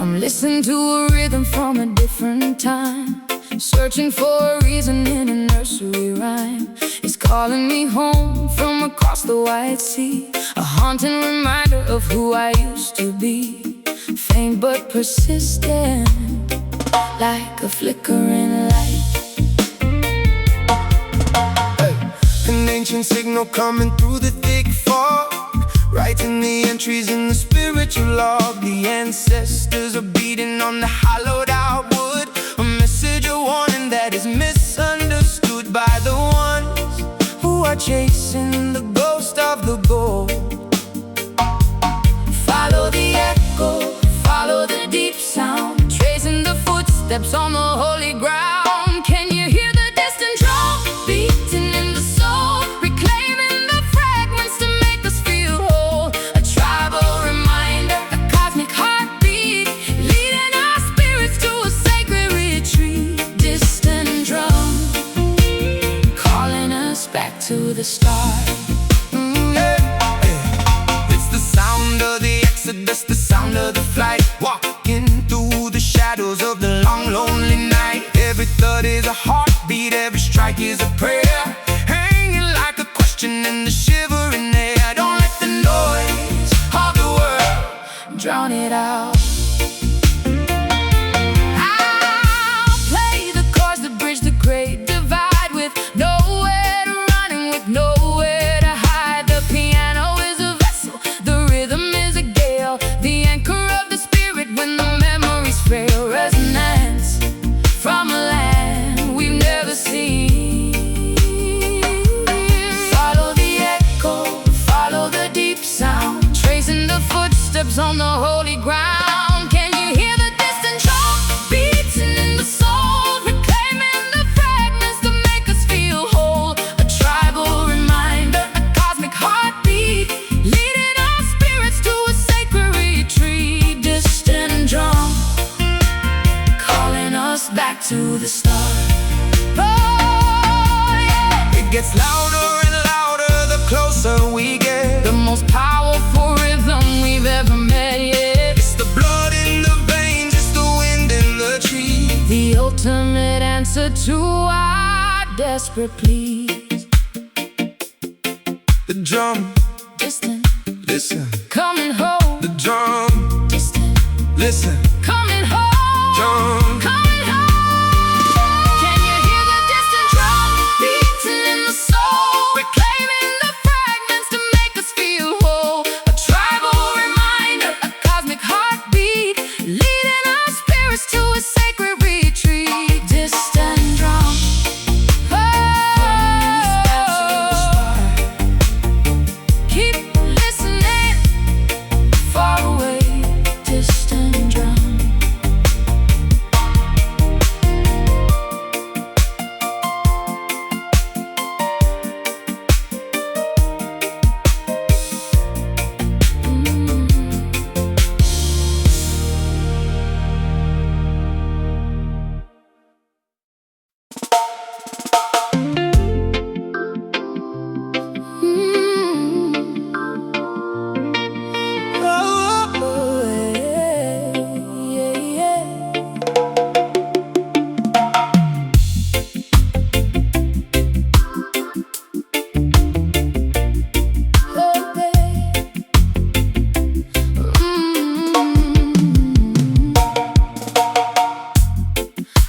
I'm listening to a rhythm from a different time, searching for a reason in a nursery rhyme. It's calling me home from across the wide sea, a haunting reminder of who I used to be. Faint but persistent, like a flickering light. An ancient signal coming through the thick fog, writing the entries in the spiritual log. The ancestors are beating on the hollowed out wood, a message, a warning that is misunderstood by the ones who are chasing the ghost of the gold. Follow the echo, follow the deep sound, tracing the footsteps on the holy ground. Can you hear the distant drum beating in the soul, reclaiming the fragments to make us feel whole? A tribal reminder, a cosmic heartbeat, leading our spirits to a sacred retreat. Distant drum, calling us back to the start. It's the sound of the exodus, the sound of the flight, walking through the shadows of the long, lonely night. Every thud is a heartbeat, every strike is a prayer, hanging like a question in the shivering air. Don't let the noise of the world Drown it out. I'll play the chords that bridge the great divide, with nowhere to run and with nowhere to hide. The piano is a vessel, the rhythm is a gale, the anchor of the spirit when the memories fail. Resonance from a land we've never seen. Follow the echo, follow the deep sound, tracing the footsteps on the holy ground. Can you hear the distant drum beating in the soul, reclaiming the fragments to make us feel whole? A tribal reminder, a cosmic heartbeat, leading our spirits to a sacred retreat. Distant drum, calling us back to the start. Oh, yeah. it gets louder and louder the closer we get. The most powerful rhythm we've ever met yet. It's the blood in the veins, it's the wind in the trees. The ultimate answer to our desperate pleas. The drum, Distant, listen. coming home. The drum, Distant, listen. coming home. Drum, Coming home. Can you hear the distant drum beating in the soul, reclaiming the fragments to make us feel whole? A tribal reminder, a cosmic heartbeat, leading our spirits to a sacred retreat. Distant drum, oh, keep listening, far away, distant drum.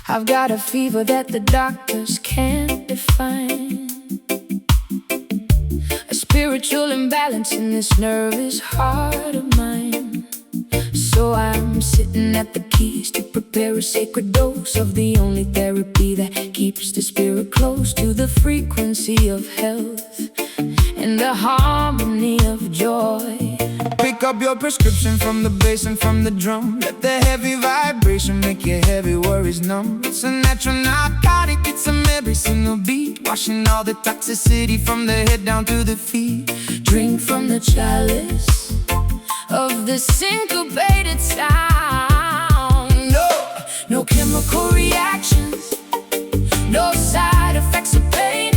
I've got a fever that the doctors can't define, a spiritual imbalance in this nervous heart of mine. So I'm sitting at the keys to prepare a sacred dose of the only therapy that keeps the spirit close to the frequency of health and the harmony of joy. pick up your prescription from the bass and from the drum. Let the heavy vibration make your heavy worries numb. It's a natural narcotic, it's a medicinal beat, washing all the toxicity from the head down to the feet. Drink from the chalice of the syncopated sound. No chemical reactions, no side effects of pain,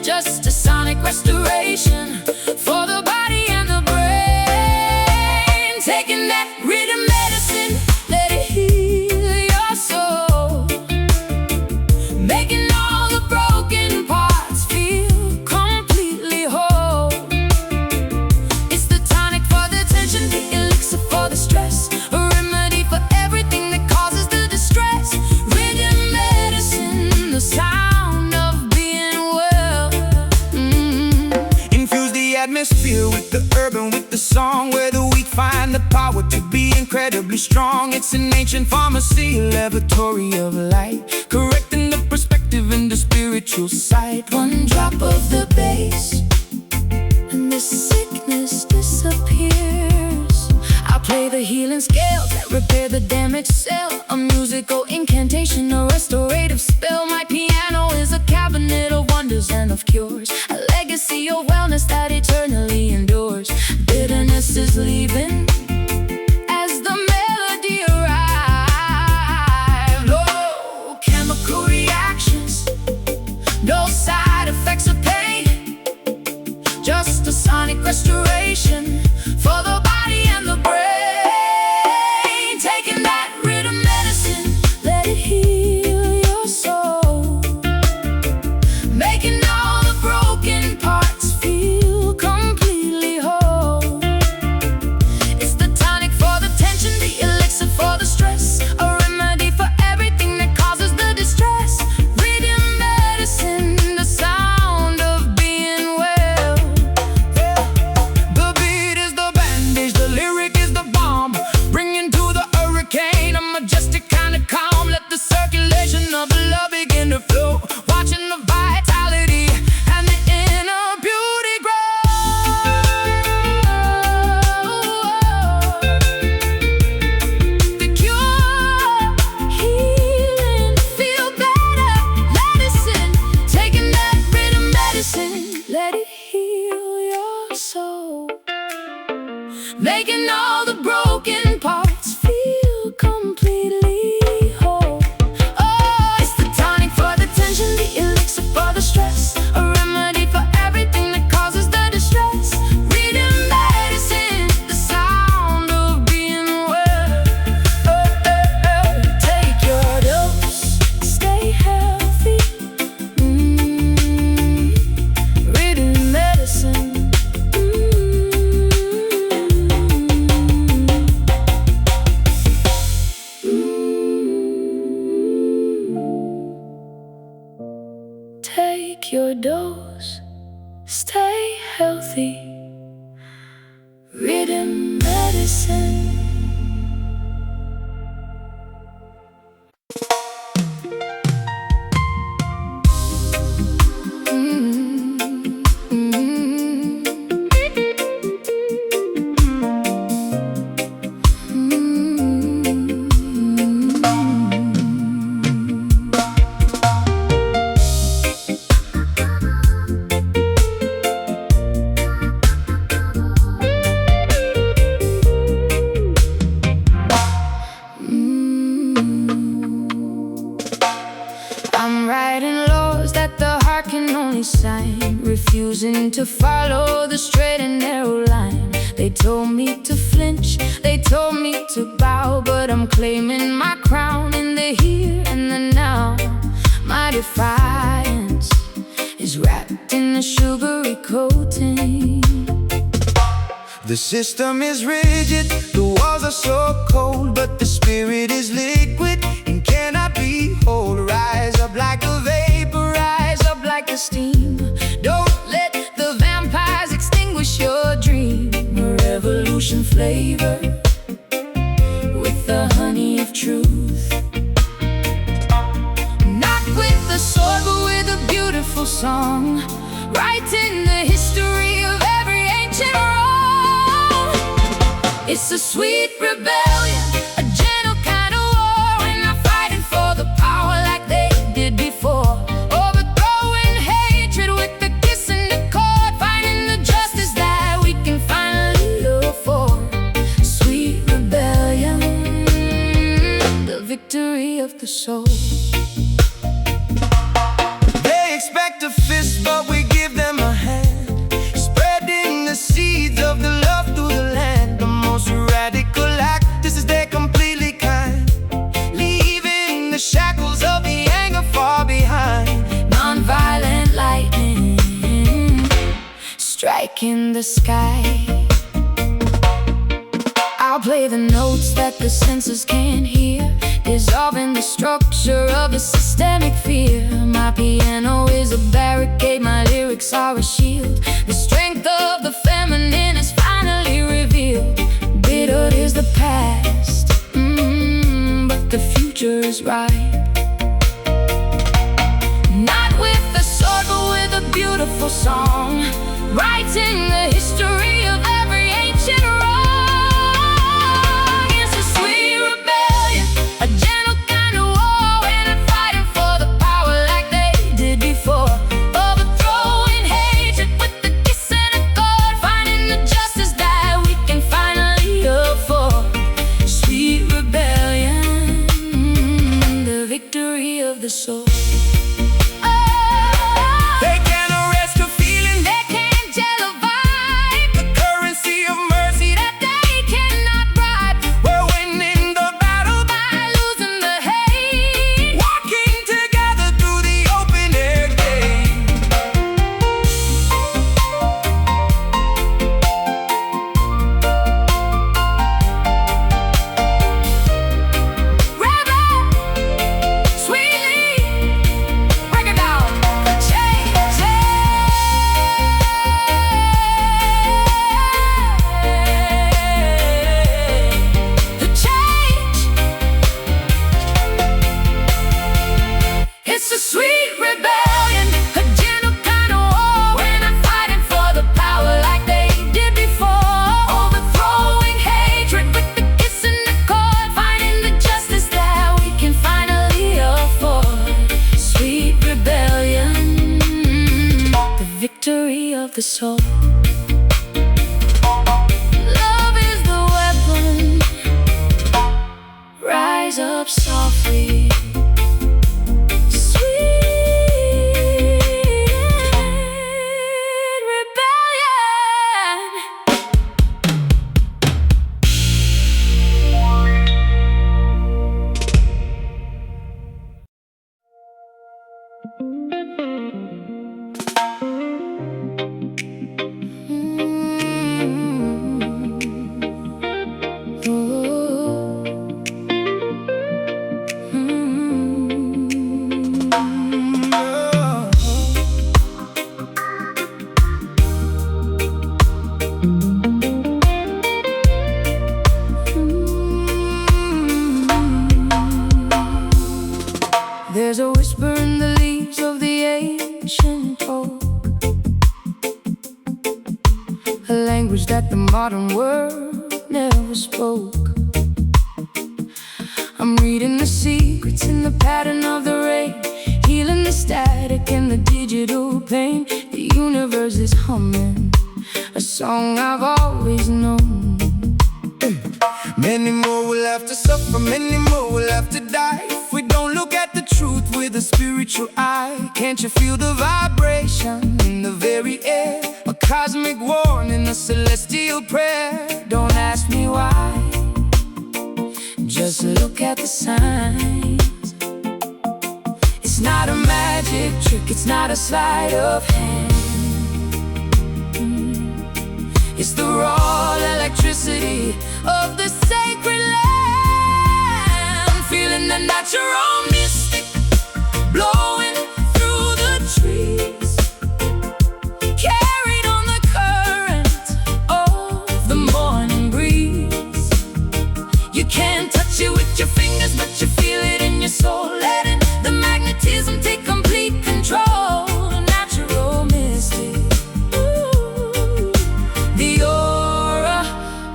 just a sonic restoration for the body and the brain. Taking that rhythm medicine incredibly strong. It's an ancient pharmacy, laboratory of light, correcting the perspective and the spiritual sight. One drop of the bass and the sickness disappears. I'll play the healing scales that repair the damaged cell, a musical incantation, a restorative spell. My piano is a cabinet of wonders and of cures, a legacy of wellness that eternally endures. Bitterness is leaving as the melody arrives. No chemical reactions, no side effects of pain, just a sonic restoration for the body and the brain. Taking that rhythm medicine, let it heal your soul, making all the broken parts feel completely whole. It's the tonic for the tension, the elixir for the stress, a remedy for everything that causes the distress. Rhythm medicine, the sound of being well. The beat is the bandage, the lyric is the bomb, bringing to the hurricane a majestic kind of calm. Let the circulation of the love begin to flow, watching the vitality and the inner beauty grow. The cure, healing, feel better, medicine. Taking that rhythm medicine, let it heal your soul, making all the broken parts feel completely whole. Oh, it's the tonic for the tension, the elixir for the stress, a remedy for everything that causes the distress. Rhythm medicine, the sound of being well. Take your dose, stay healthy. Rhythm medicine. Take your dose, stay healthy. Rhythm medicine. I'm writing laws that the heart can only sign, refusing to follow the straight and narrow line. They told me to flinch, they told me to bow, but I'm claiming my crown in the here and the now. My defiance is wrapped in a sugary coating. The system is rigid, the walls are so cold, but the spirit is liquid and cannot be whole. Rise up like a vapor, rise up like a steam. Don't let the vampires extinguish your dream. A revolution flavor with the honey of truth, not with the sword but with a beautiful song, writing the history of every ancient wrong. It's a sweet rebellion, a gentle kind of war. We're not fighting for the power like they did before, overthrowing hatred with the kiss and the chord, finding the justice that we can finally look for. Sweet rebellion, the victory of the soul. They expect a fist, but we give them a hand, spreading the seeds of the love through the land. The most radical act, this is their completely kind, leaving the shackles of the anger far behind. Non-violent lightning striking the sky. I'll play the notes that the senses can't hear, dissolving the structure of the systemic fear. My piano is a barricade, my lyrics are a shield. The strength of the feminine is finally revealed. Bitter is the past, is right. Not with a sword, but with a beautiful song, writing the history of every ancient wrong. It's a sweet rebellion, a gentle kind of war, and fighting for the power like they did before. Overthrowing hatred with the kiss and a chord, finding the justice that we can finally afford. Sweet rebellion, the victory of the soul. It's a sweet rebellion, a gentle kind of war, and I'm fighting for the power like they did before. Overthrowing hatred with the kiss and the chord, finding the justice that we can finally afford. Sweet rebellion, the victory of the soul. Love is the weapon, rise up softly. There's a whisper in the leaves of the ancient oak, a language that the modern world never spoke. I'm reading the secrets in the pattern of the rain, healing the static and the digital pain. The universe is humming a song I've always known. Many more will have to suffer, many more will have to die, if we don't look at the truth with a spiritual eye. Can't you feel the vibration in the very air? A cosmic warning, a celestial prayer. Don't ask me why, just look at the signs. It's not a magic trick, it's not a sleight of hand. It's the raw electricity of the sacred land. Feeling the natural mystic blowing through the trees, carried on the current of the morning breeze. You can't touch it with your fingers, but you feel it in your soul, letting the magnetism take complete control. Natural mystic, the aura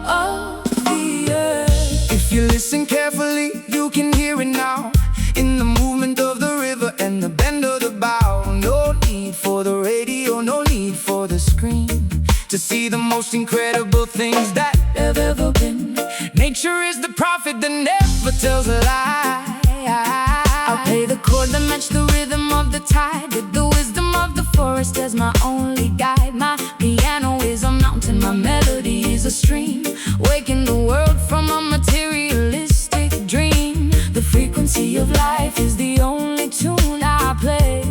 of the earth. If you listen carefully, you can hear it now, in the movement of the river and the bend of the bow. No need for the radio, no need for the screen, to see the most incredible things that have ever been. Nature is the prophet that never tells a lie. I'll play the chord that match the rhythm of the tide, with the wisdom of the forest as my only guide. My piano is a mountain, my melody is a stream, waking the world from a materialistic dream. The frequency of life is the only tune I play.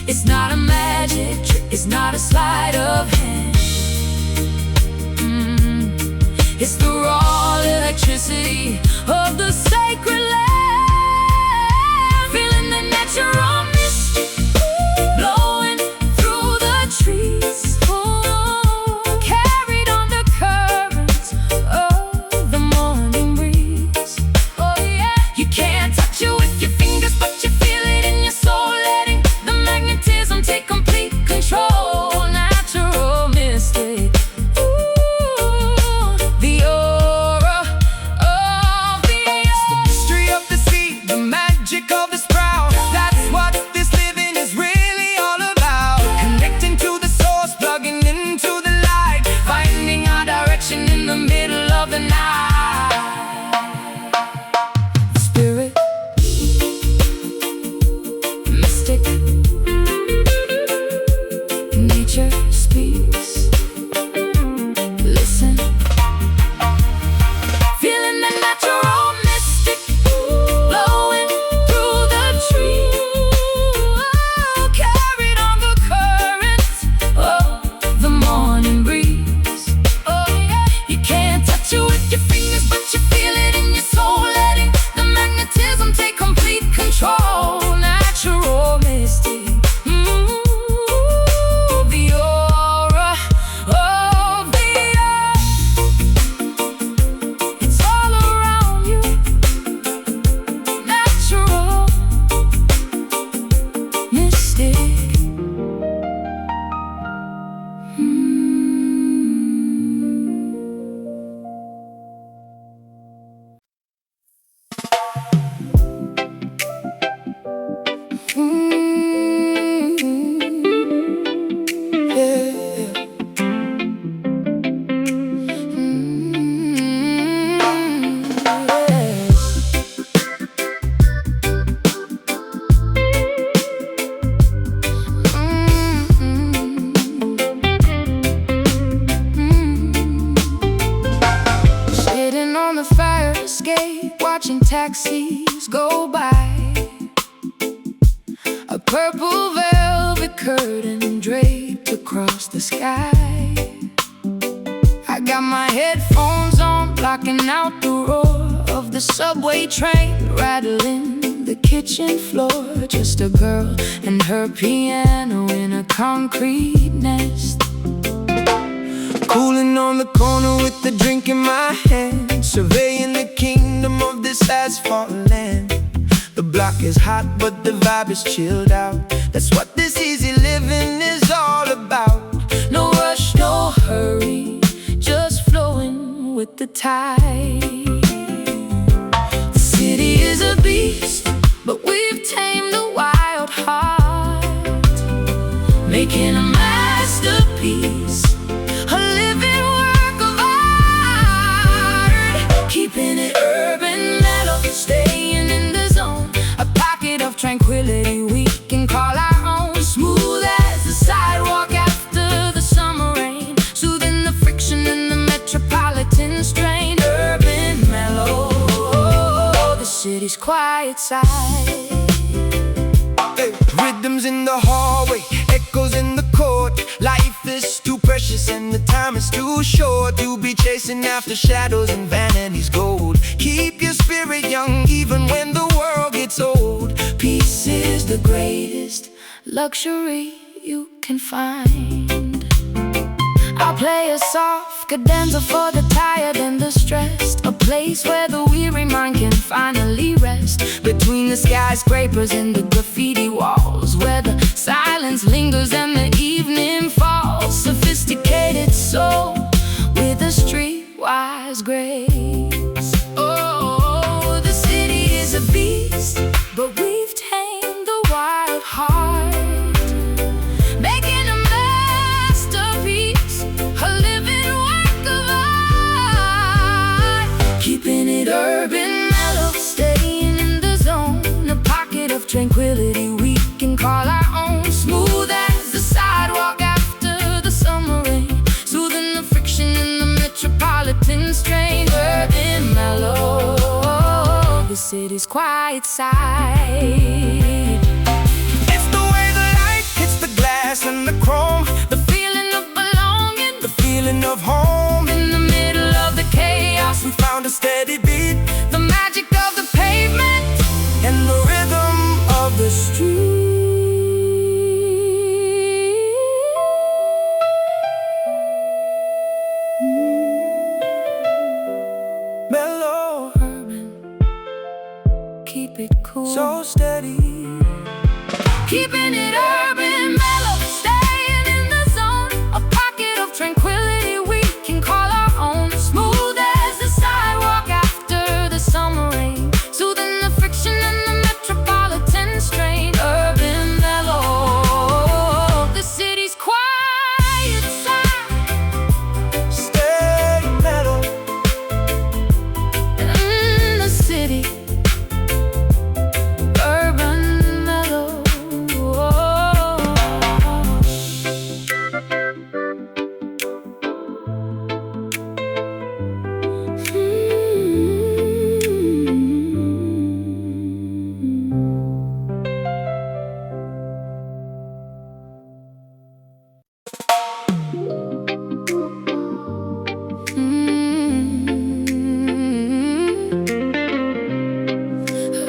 It's not a magic trick, it's not a sleight of hand. It's the raw electricity of the sacred land. Feeling the natural mystic blowing through the trees, carried on the currents of the morning breeze. Oh on the fire escape, watching taxis go by. A purple velvet curtain draped across the sky. I got my headphones on, blocking out the roar of the subway train, rattling the kitchen floor. Just a girl and her piano in a concrete nest. Cooling on the corner with the drink in my hand, surveying the kingdom of this asphalt land. The block is hot but the vibe is chilled out. That's what this easy living is all about. No rush, no hurry, just flowing with the tide. The city is a beast, but we've tamed the wild heart, making a masterpiece, a living work of art. Keeping it urban, mellow, staying in the zone. A pocket of tranquility we can call our own. Smooth as the sidewalk after the summer rain, soothing the friction in the metropolitan strain. Urban mellow, the city's quiet side. Hey, rhythms in the hallway, echoes in the court. Life is too precious and the time is too short to be chasing after shadows and vanity's gold. Keep your spirit young even when the world gets old. Peace is the greatest luxury you can find. I'll play a soft cadenza for the tired and the stressed, a place where the weary mind can finally rest. Between the skyscrapers and the graffiti walls, where the silence lingers and the evening falls. Sophisticated soul with a streetwise grace. Oh, the city is a beast, but we've tamed the wild heart, making a masterpiece, a living work of art. Keeping it urban, mellow, staying in the zone. A pocket of tranquility we can call our own. Smooth as the sidewalk after the summer rain, soothing the friction in the metropolitan strain. Urban mellow, the city's quiet side. It's the way the light hits the glass and the chrome, The feeling of belonging, the feeling of home. in the middle of the chaos, We found a steady beat the magic of the pavement, and the rhythm of the street. Mellow, urban. Keep it cool, so steady. keeping it urban, mellow, staying in the zone. A pocket of tranquility we can call our own. Smooth as the sidewalk after the summer rain, soothing the friction in the metropolitan strain. Urban mellow, the city's quiet side. Stay mellow. The city, urban mellow.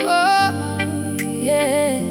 Oh, yeah.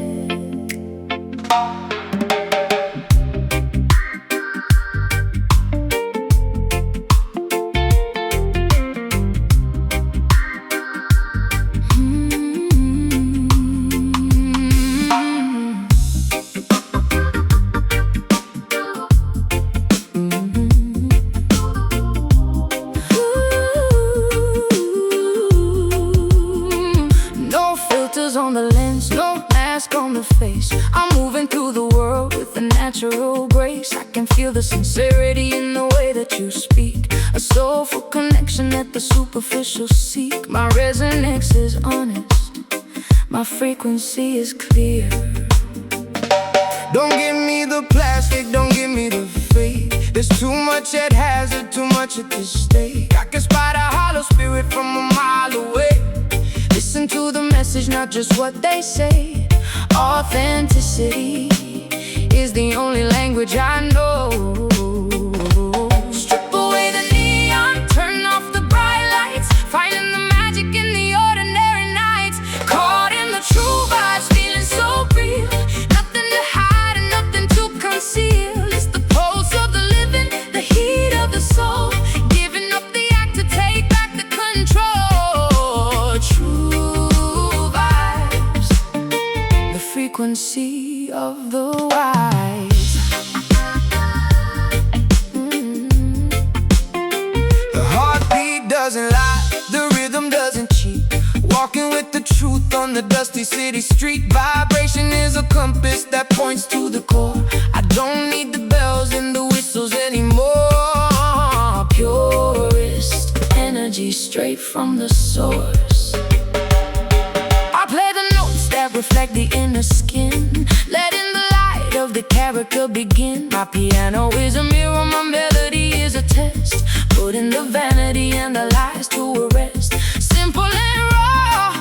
No filters on the lens, no mask on the face. I'm moving through the world with a natural grace. I can feel the sincerity in the way that you speak, a soulful connection that the superficial seek. My resonance is honest, my frequency is clear. Don't give me the plastic, don't give me the fake. There's too much at hazard, too much at this stake. I can spot a hollow spirit from a not just what they say. Authenticity is the only language I know. Strip away the neon, turn off the bright lights, finding the magic in the ordinary nights. Caught in the true vibes, feeling so real. Nothing to hide and nothing to conceal. It's the pulse of the living, the heat of the soul. Giving up the act to take back the control. True vibes, the frequency of the wise. The heartbeat doesn't lie, the rhythm doesn't cheat. Walking with the truth on the dusty city street. Vibration is a compass that points to the core. I don't need the bells and the whistles anymore. Purest energy straight from the source. I play the notes that reflect the inner skin, letting the light of the character begin. My piano is a mirror, my melody is a test, putting the vanity and the lies to rest. Simple and raw,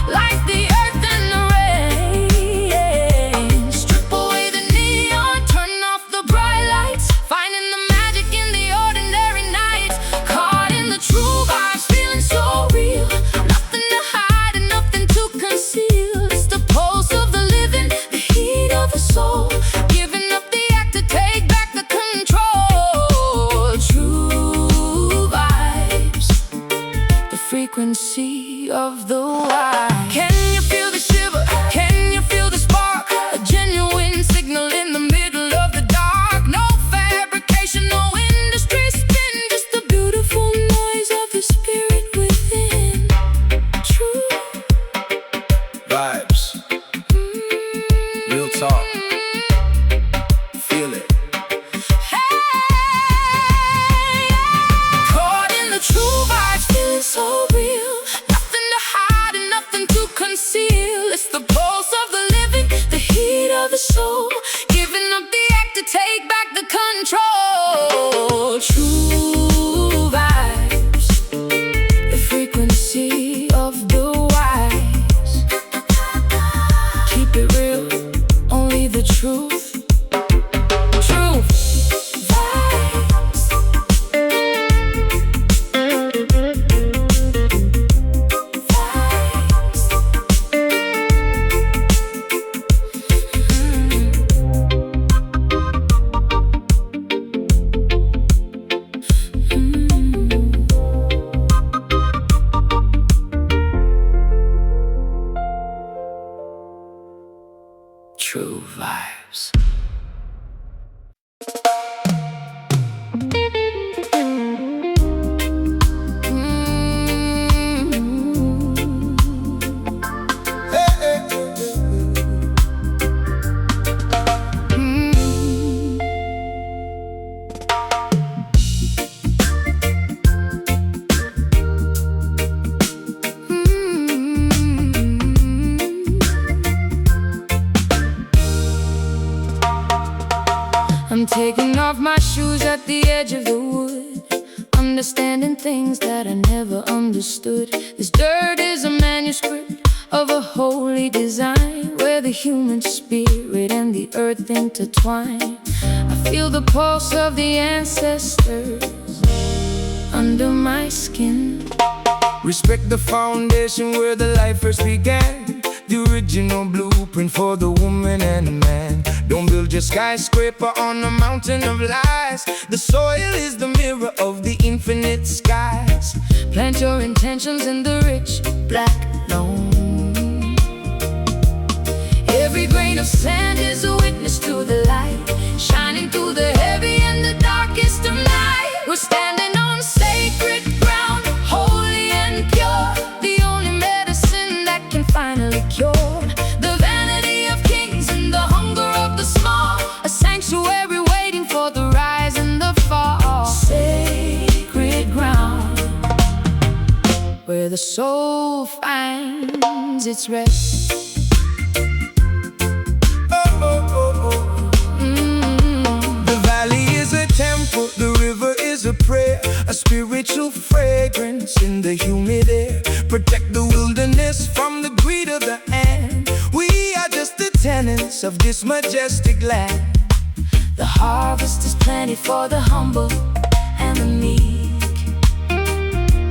like the earth and the rain. Strip away the neon, turn off the bright lights, finding the magic in the ordinary nights. Caught in the true vibes, feeling so real. Nothing to hide and nothing to conceal. It's the pulse of the living, the heat of the soul. Giving up the act to take back the control. True vibes, the frequency of the wise. Can you feel the shiver? Can you feel the spark? A genuine signal in the middle of the dark. No fabrication, no industry spin, just the beautiful noise of the spirit within. True vibes, real talk, feel it. Caught in the true vibes, feeling so real. Nothing to hide and nothing to conceal. It's the pulse of the living, the heat of the soul. Giving up the act to take back the control. True vibes, the frequency of the wise. Keep it real, only the truth. Truth vibes. True vibes. Hey, hey, I'm taking off my shoes at the edge of the wood, understanding things that I never understood. This dirt is a manuscript of a holy design, where the human spirit and the earth intertwine. I feel the pulse of the ancestors under my skin. respect the foundation where the life first began. The original blueprint for the woman and man. Don't build your skyscraper on a mountain of lies. The soil is the mirror of the infinite skies. Plant your intentions in the rich black loam. Every grain of sand is a witness to the light, shining through the heavy and the darkest of night. We're standing on sacred ground, holy and pure, the only medicine that can finally cure the vanity of kings and the hunger of the small. A sanctuary waiting for the rise and the fall. Sacred ground, where the soul finds its rest. The valley is a temple, the river is a prayer, a spiritual fragrance in the humid air. Protect the wilderness from the greed grace of this majestic land. The harvest is plenty for the humble and the meek.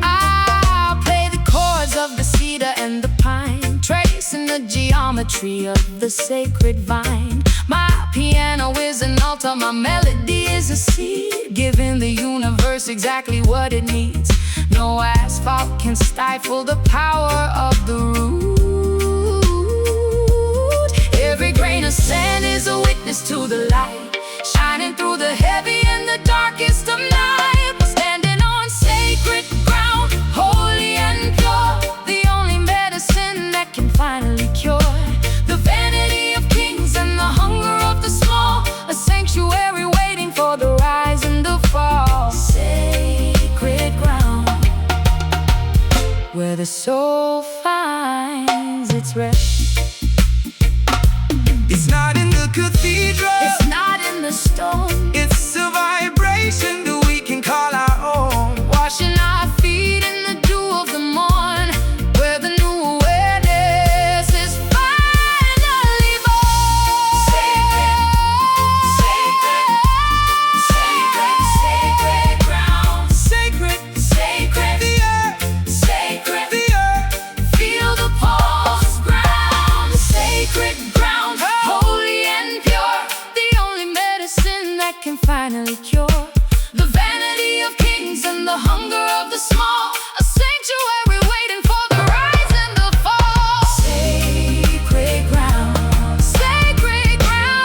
I'll play the chords of the cedar and the pine, tracing the geometry of the sacred vine. My piano is an altar, my melody is a seed, giving the universe exactly what it needs. No asphalt can stifle the power of the root. Every grain of sand is a witness to the light, shining through the heavy and the darkest of night. We're standing on sacred ground, holy and pure, the only medicine that can finally cure the vanity of kings and the hunger of the small, a sanctuary waiting for the rise and the fall. Sacred ground, where the soul finds its rest. It's not in the cathedral, It's not in the stone, it's a vibration that we can call our own. washing our feet in the dew of the morn, where the new awareness is finally born. Sacred, sacred, sacred, sacred ground. Sacred, Sacred, the earth, sacred, the earth. feel the pulse ground. Sacred ground, holy and pure, the only medicine that can finally cure the vanity of kings and the hunger of the small, a sanctuary waiting for the rise and the fall. Sacred ground,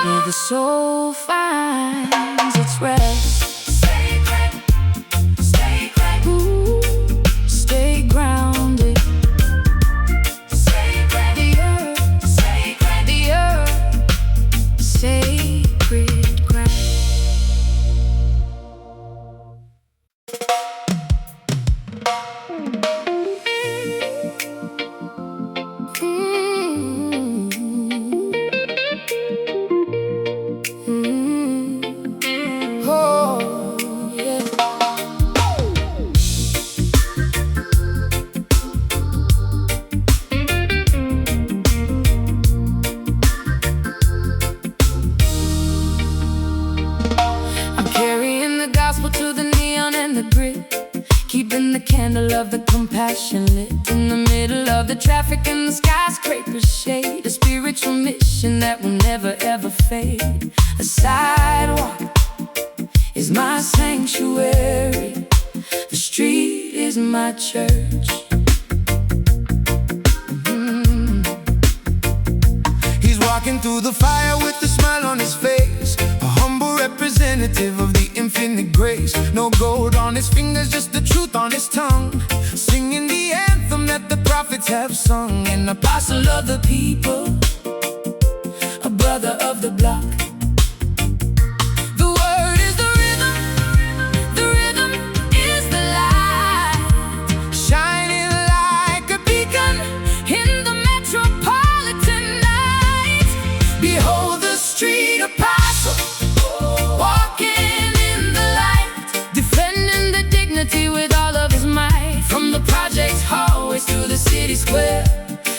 where the soul finds its rest. Sacred, sacred, ooh, stay grounded. Sacred, the earth, sacred, the earth, sacred ground. Oh, yeah. I'm carrying the gospel to the neon and the grid, keeping the candle of the compassion lit in the middle of the traffic and the skyscraper shade. A spiritual mission that will never ever fade. A sidewalk is my sanctuary, the street is my church. He's walking through the fire with a smile on his face, a humble representative of the infinite grace. No gold on his fingers, just the truth on his tongue, singing the anthem that the prophets have sung. An apostle of the people, a brother of the block. The word is the rhythm is the light, shining like a beacon in the metropolitan night. Behold the street apostle, walking in the light, defending the dignity with all of his might. From the project's hallways to the city square,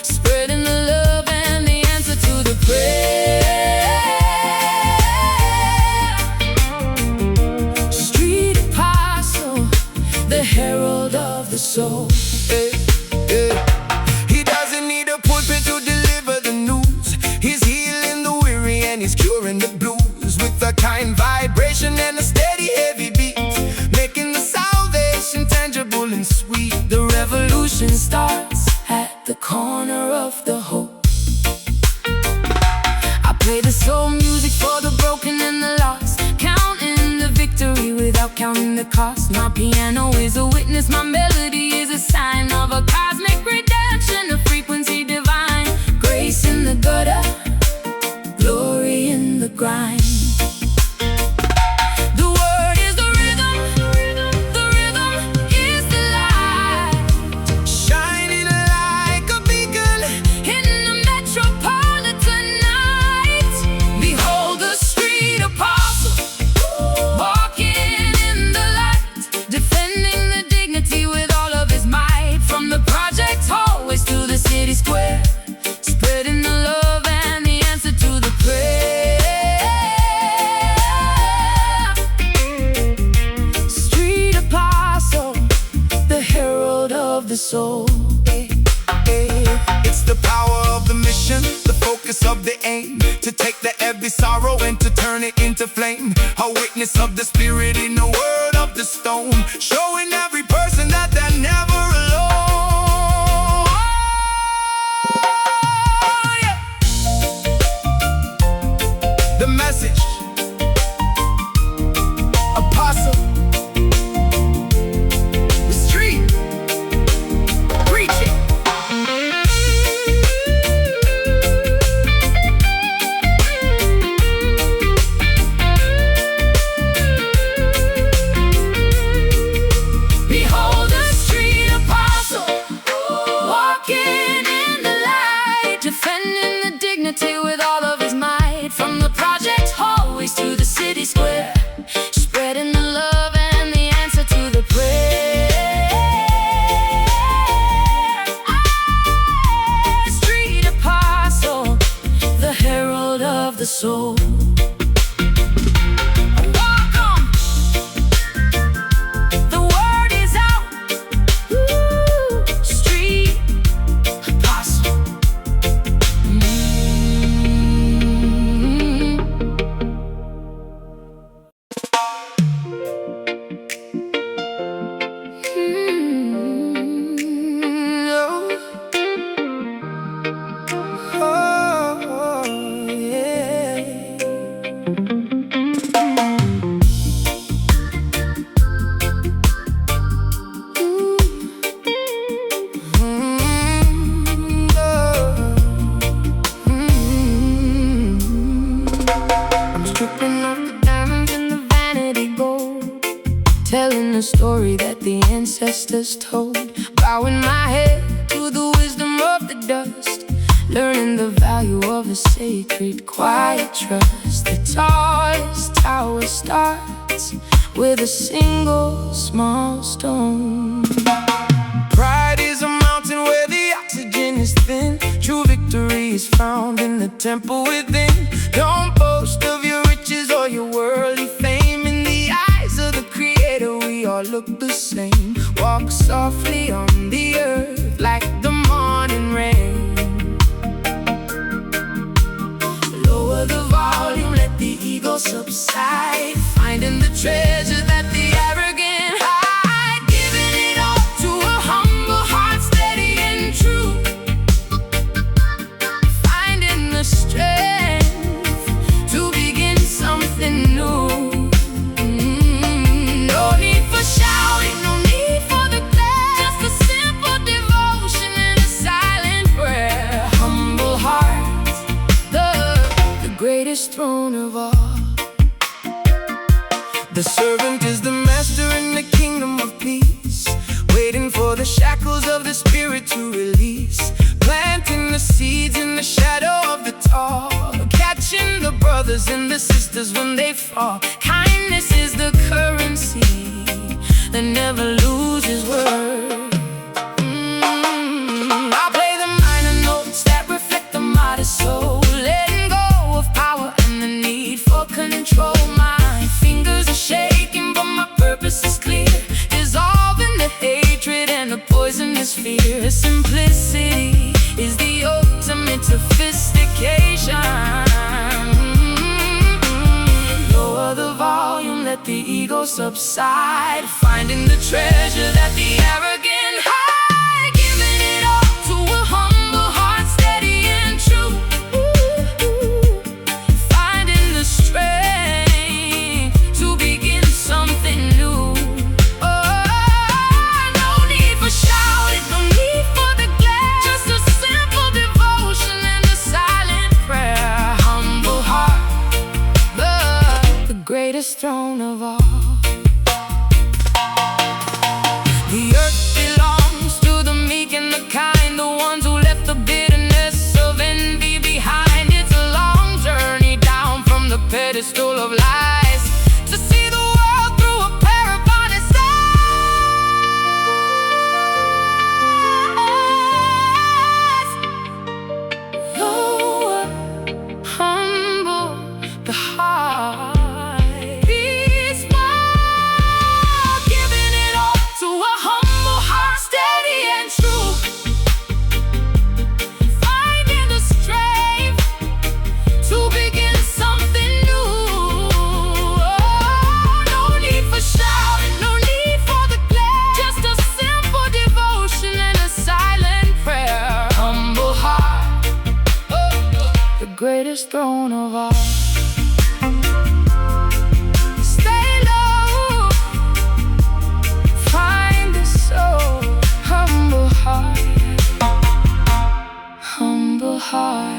spreading the love and the answer to the prayer. Street apostle, the herald of the soul. Hey, hey. He doesn't need a pulpit to deliver the news. He's healing the weary and he's curing the blues, with a kind vibration and a steady heavy beat, making the salvation tangible and sweet. The revolution starts at the corner of the hope. I play the soul music for the broken and the lost, counting the victory without counting the cost. My piano is a witness, my melody is a sign of a cosmic redemption, a frequency divine. Grace in the gutter, glory in the grind. The word is the rhythm is the light, Shining like a beacon in the metropolitan night. Behold the street apostle, walking in the light, defending the dignity with of the soul. It's the power of the mission, the focus of the aim, to take the heavy sorrow and to turn it into flame. A witness of the spirit in the world of the stone, showing every person that they're never alone. Yeah. The message, apostle, the street, preaching. Behold the street apostle, walking in the light, defending the dignity with all of his might. From the project hallways to the city square, spreading the love and the answer to the prayer. Street apostle, the herald of the soul. Welcome, the word is out. Ooh, street apostle. Stripping off the diamonds and the vanity gold, telling the story that the ancestors told. Bowing my head to the wisdom of the dust, learning the value of a sacred quiet trust. The tallest tower starts with a single small stone. Pride is a mountain where the oxygen is thin. True victory is found in the temple within. Don't boast of your riches or your worldly fame. In the eyes of the Creator we all look the same. Walk softly on the earth like the morning rain. Lower the volume, let the ego subside, finding the treasure that the arrogant hide. Giving it all to a humble heart, steady and true, finding the strength to begin something new. No need for shouting, no need for the glare, just a simple devotion and a silent prayer. Humble heart, the greatest throne of all. The servant is the master in the kingdom of peace, waiting for the shackles of the spirit to release. Planting the seeds in the shadow of the tall, catching the brothers and the sisters when they fall. Kindness is the currency that never loses worth. I play the minor notes that reflect the modest soul, letting go of power and the need for control. My fingers are shaking, but my purpose is clear, dissolving the hatred and the poisonous fear. Simplicity is the ultimate sophistication. Lower the volume, let the ego subside, finding the treasure that the arrogant hide. Giving it all to a humble heart, steady and true, finding the strength to begin something new. No need for shouting, no need for the glare, just a simple devotion and a silent prayer. Humble heart, the greatest throne of all. The earth greatest throne of all. Stay low, find the soul, humble heart, humble heart.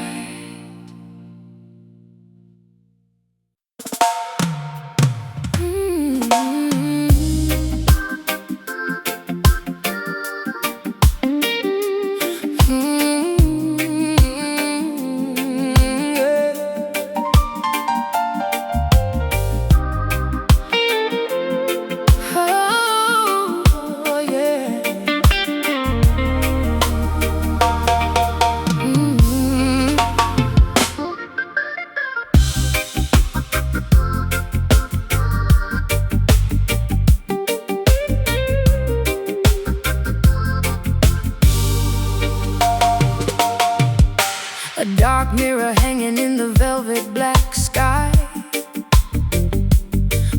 A dark mirror hanging in the velvet black sky,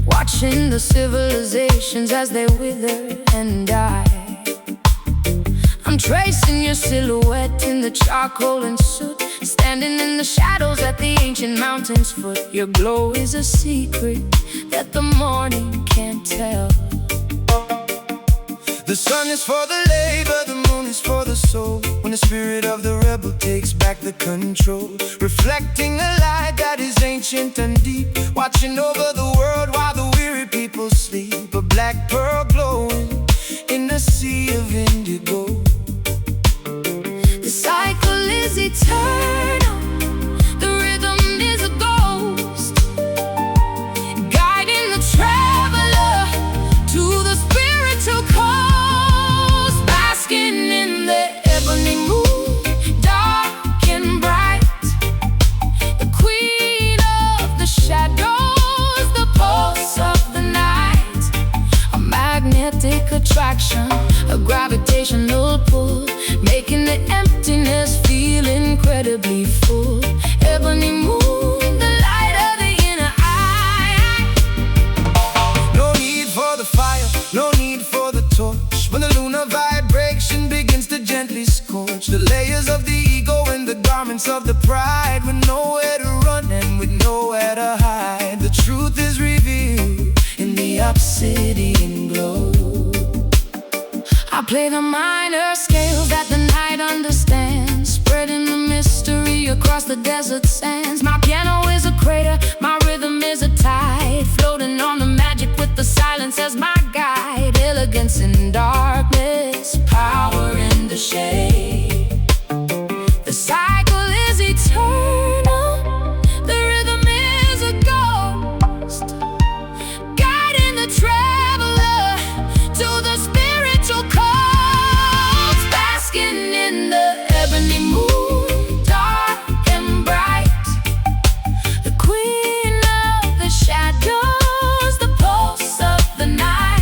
watching the civilizations as they wither and die. I'm tracing your silhouette in the charcoal and soot, standing in the shadows at the ancient mountain's foot. Your glow is a secret that the morning can't tell. The sun is for the labor, the moon is for the soul. When the spirit of the rebel takes back the control, reflecting a light that is ancient and deep, watching over the world while the weary people sleep. A black pearl glowing in the sea of indigo. The cycle is eternal, the rhythm is a ghost, guiding the traveler to the spiritual coast. Basking in the ebony moon, dark and bright, the queen of the shadows, the pulse of the night. A magnetic attraction, a gravitational pull, making the emptiness feel incredibly full. Ebony moon, the light of the inner eye. No need for the fire, no need for the torch. When the lunar vibration begins to gently scorch the layers of the ego and the garments of the pride, with nowhere to run and with nowhere to hide. The truth is revealed in the obsidian glow. I play the minor scales that the night understands, spreading the mystery across the desert sands. My piano is a crater, my rhythm is a tide, floating on the magic with the silence as my guide. Elegance in darkness, power in the shade. The cycle is eternal, the rhythm is a ghost, guiding the traveler to the spiritual coast. Basking in the ebony moon, dark and bright, the queen of the shadows, the pulse of the night.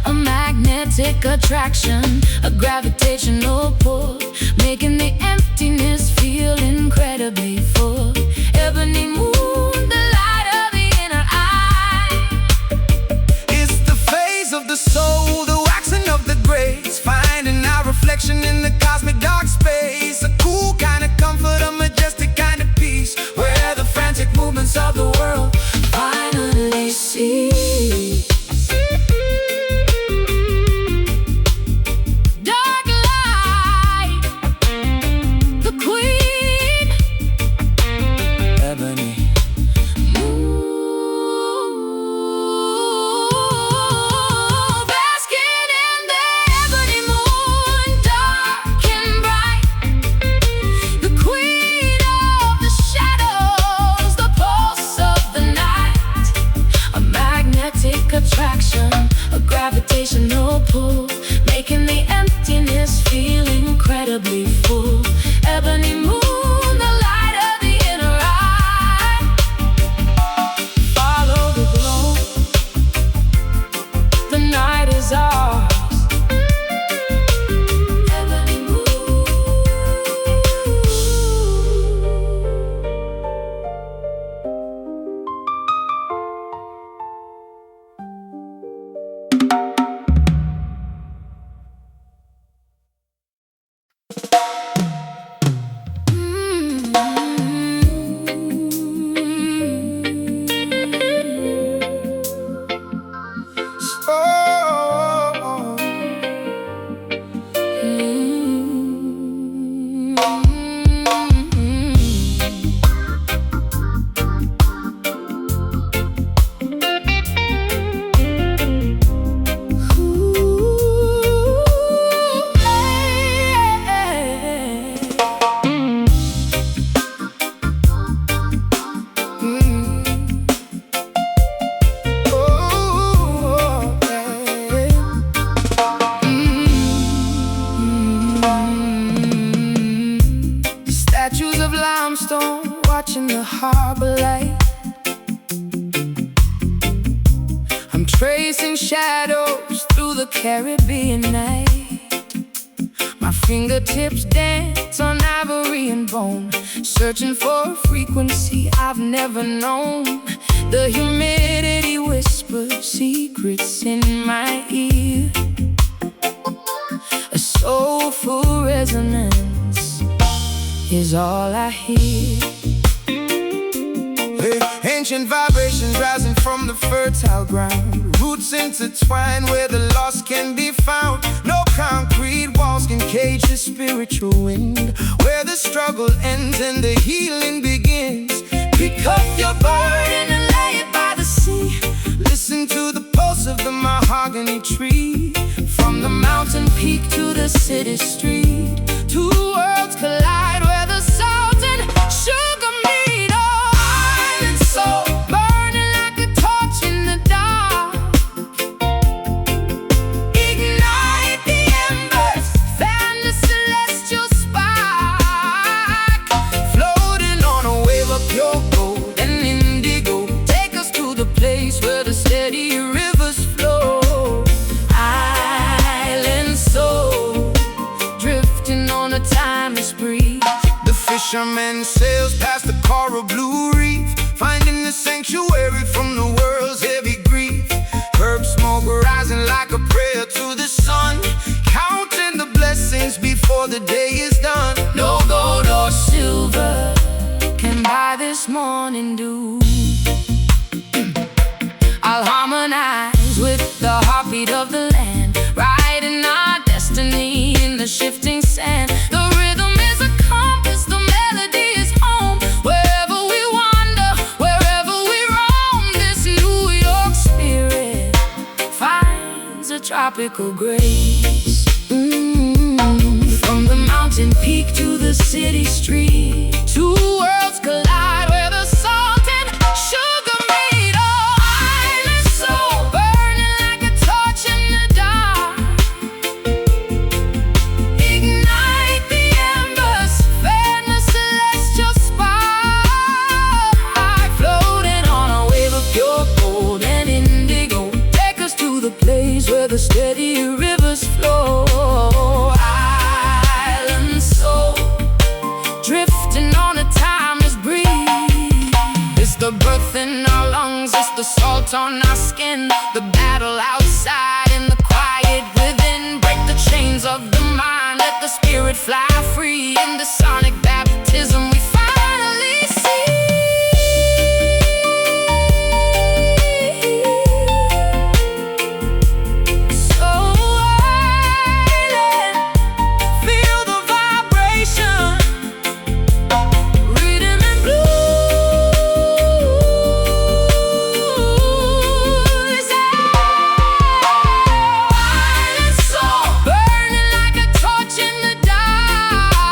A magnetic attraction, a gravitational pull, making the emptiness feel incredibly full. Ebony moon, the light of the inner eye. It's the phase of the soul, the waxing of the grace, finding our reflection in the cosmic dark space. A cool kind of comfort, a majestic kind of peace, where the frantic movements of the world Finally cease. Dark light, the queen, ebony. basking in the ebony moon, dark and bright, the queen of the shadows, the pulse of the night. A magnetic attraction, a gravitational pull, making the emptiness feel incredibly full. Ebony moon, the light of the inner eye. Follow the glow, the night is ours. Ebony moon. Watching the harbor light, I'm tracing shadows through the Caribbean night. My fingertips dance on ivory and bone, searching for a frequency I've never known. The humidity whispers secrets in my ear, a soulful resonance is all I hear. Ancient vibrations rising from the fertile ground, roots intertwined where the lost can be found. No concrete walls can cage the spiritual wind, where the struggle ends and the healing begins. Pick up your burden and lay it by the sea. Listen to the pulse of the mahogany tree. From the mountain peak to the city street, two worlds collide where the salt and sugar meet. Soul burning like a torch in the dark. Ignite the embers, fan the celestial spark. Floating on a wave of pure gold and indigo, take us to the place where the steady rivers flow. Island soul, drifting on a timeless breeze. The fisherman sails past the coral blue reef, finding the sanctuary from the world's heavy grief. Herb smoke rising like a prayer to the sun, counting the blessings before the day is done. No gold or silver can buy this morning dew. I'll harmonize with the heartbeat of the land, writing our destiny in the shifting sand. The rhythm is a compass, the melody is home. Wherever we wander, wherever we roam, this New York spirit finds a tropical grace. From the mountain peak to the city street, two worlds collide where the salt and sugar meet. Oh, island soul, burning like a torch in the dark. Ignite the embers, fan the celestial spark. Floating on a wave of pure gold and indigo, take us to the place where the steady rivers flow. Island soul, drifting on a timeless breeze. It's the breath in our lungs, it's the salt on our skin. The battle outside and the quiet within. Break the chains of the mind, let the spirit fly free. In the sonic baptism we finally see. So island, feel the vibration, rhythm and blues. Island soul, burning like a torch in the dark.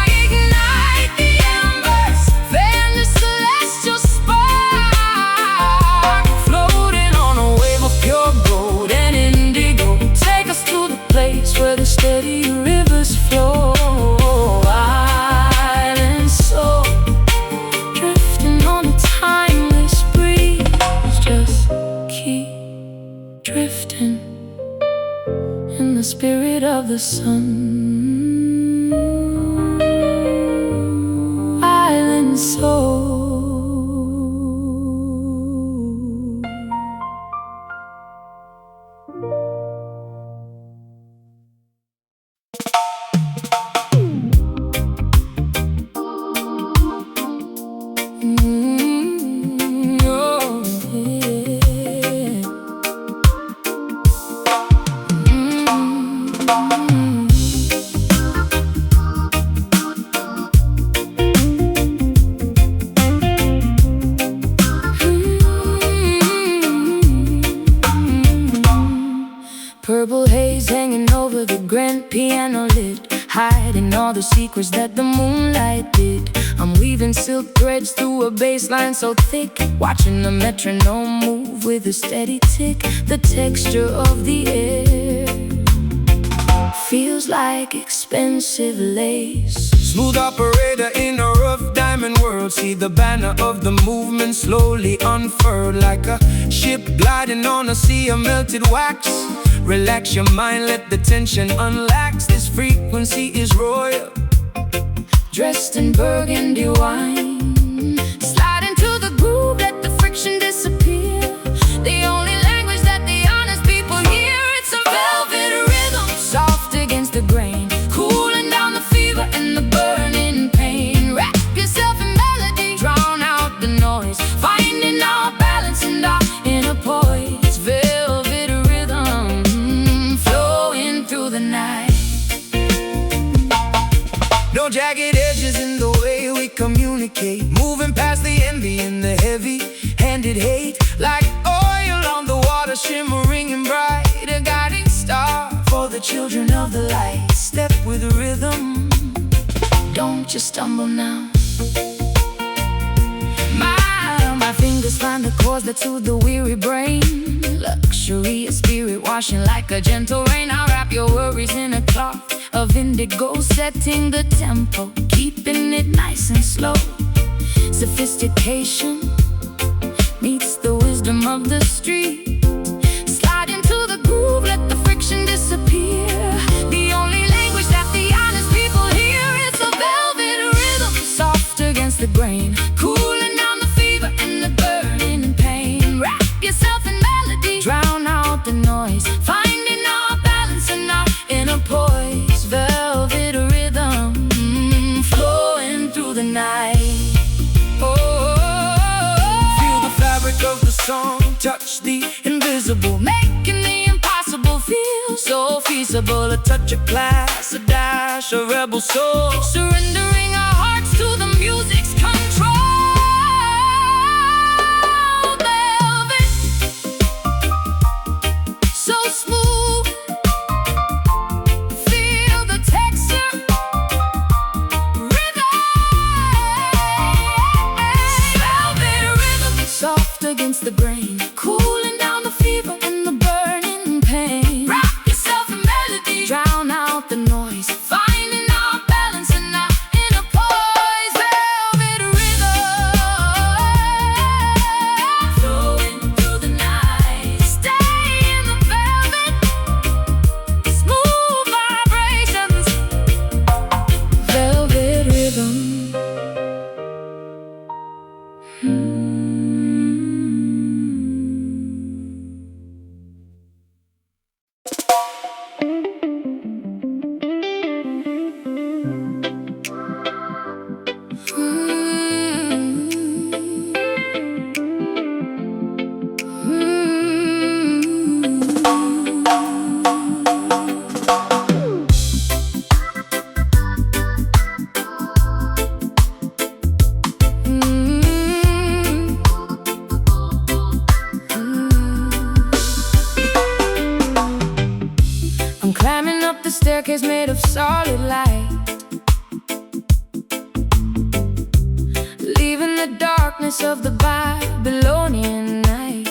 Ignite the embers, fan the celestial spark. Floating on a wave of pure gold and indigo, take us to the place where the steady rivers flow. Island soul, drifting on a timeless breeze. Just keep drifting in the spirit of the sun. Island soul. Oh, yeah. Purple haze hanging over the grand piano lid, hiding all the secrets that the moonlight did. I'm weaving silk threads through a bassline so thick, watching the metronome move with a steady tick. The texture of the air feels like expensive lace. Smooth operator in a rough diamond world. See the banner of the movement slowly unfurled, like a ship gliding on a sea of melted wax. Relax your mind, let the tension unlax. This frequency is royal, dressed in burgundy wine. Slide into the groove, let the friction disappear. The only language that the honest people hear. It's a velvet rhythm, soft against the grain, cooling down the fever and the burning pain. Wrap yourself in melody, drown out the noise, finding our balance and our inner poise. Velvet rhythm, flowing through the night. No jagged edges in the way we communicate, moving past the envy and the heavy-handed hate. Like oil on the water, shimmering and bright, a guiding star for the children of the light. Step with rhythm, don't just stumble now. My fingers find the chords that soothe the weary brain. Luxury, a spirit washing like a gentle rain. I'll wrap your worries in a cloth of indigo, setting the tempo, keeping it nice and slow. Sophistication meets the wisdom of the street. Slide into the groove, let the friction disappear. The only language that the honest people hear is a velvet rhythm, soft against the grain, cooling down the fever and the burning pain. Wrap yourself in melody, drown out the noise, finding our balance and our inner poise. Velvet rhythm, flowing through the night. feel the fabric of the song, touch the invisible, Making the impossible feel so feasible. A touch of class, a dash of rebel soul, surrendering our hearts to the music's control. Velvet, so smooth, feel the texture, rhythm. Velvet rhythm, soft against the grain, cooling down the fever and the burning pain. Wrap yourself in melody, drown out the noise, finding our balance and our inner poise. Velvet rhythm, flowing through the night. Stay in the velvet, smooth vibrations. Velvet rhythm. I'm climbing up the staircase made of solid light, leaving the darkness of the Babylonian night.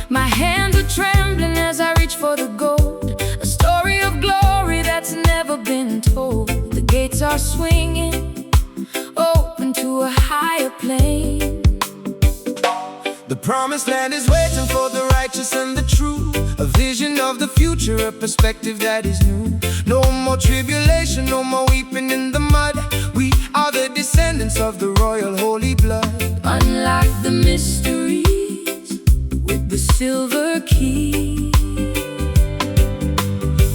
My hands are trembling as I reach for the gold, a story of glory that's never been told. The gates are swinging, open to a higher plane. The promised land is waiting for the righteous and the true. A vision of the future, a perspective that is new. No more tribulation, no more weeping in the mud. We are the descendants of the royal holy blood. Unlock the mysteries with the silver key.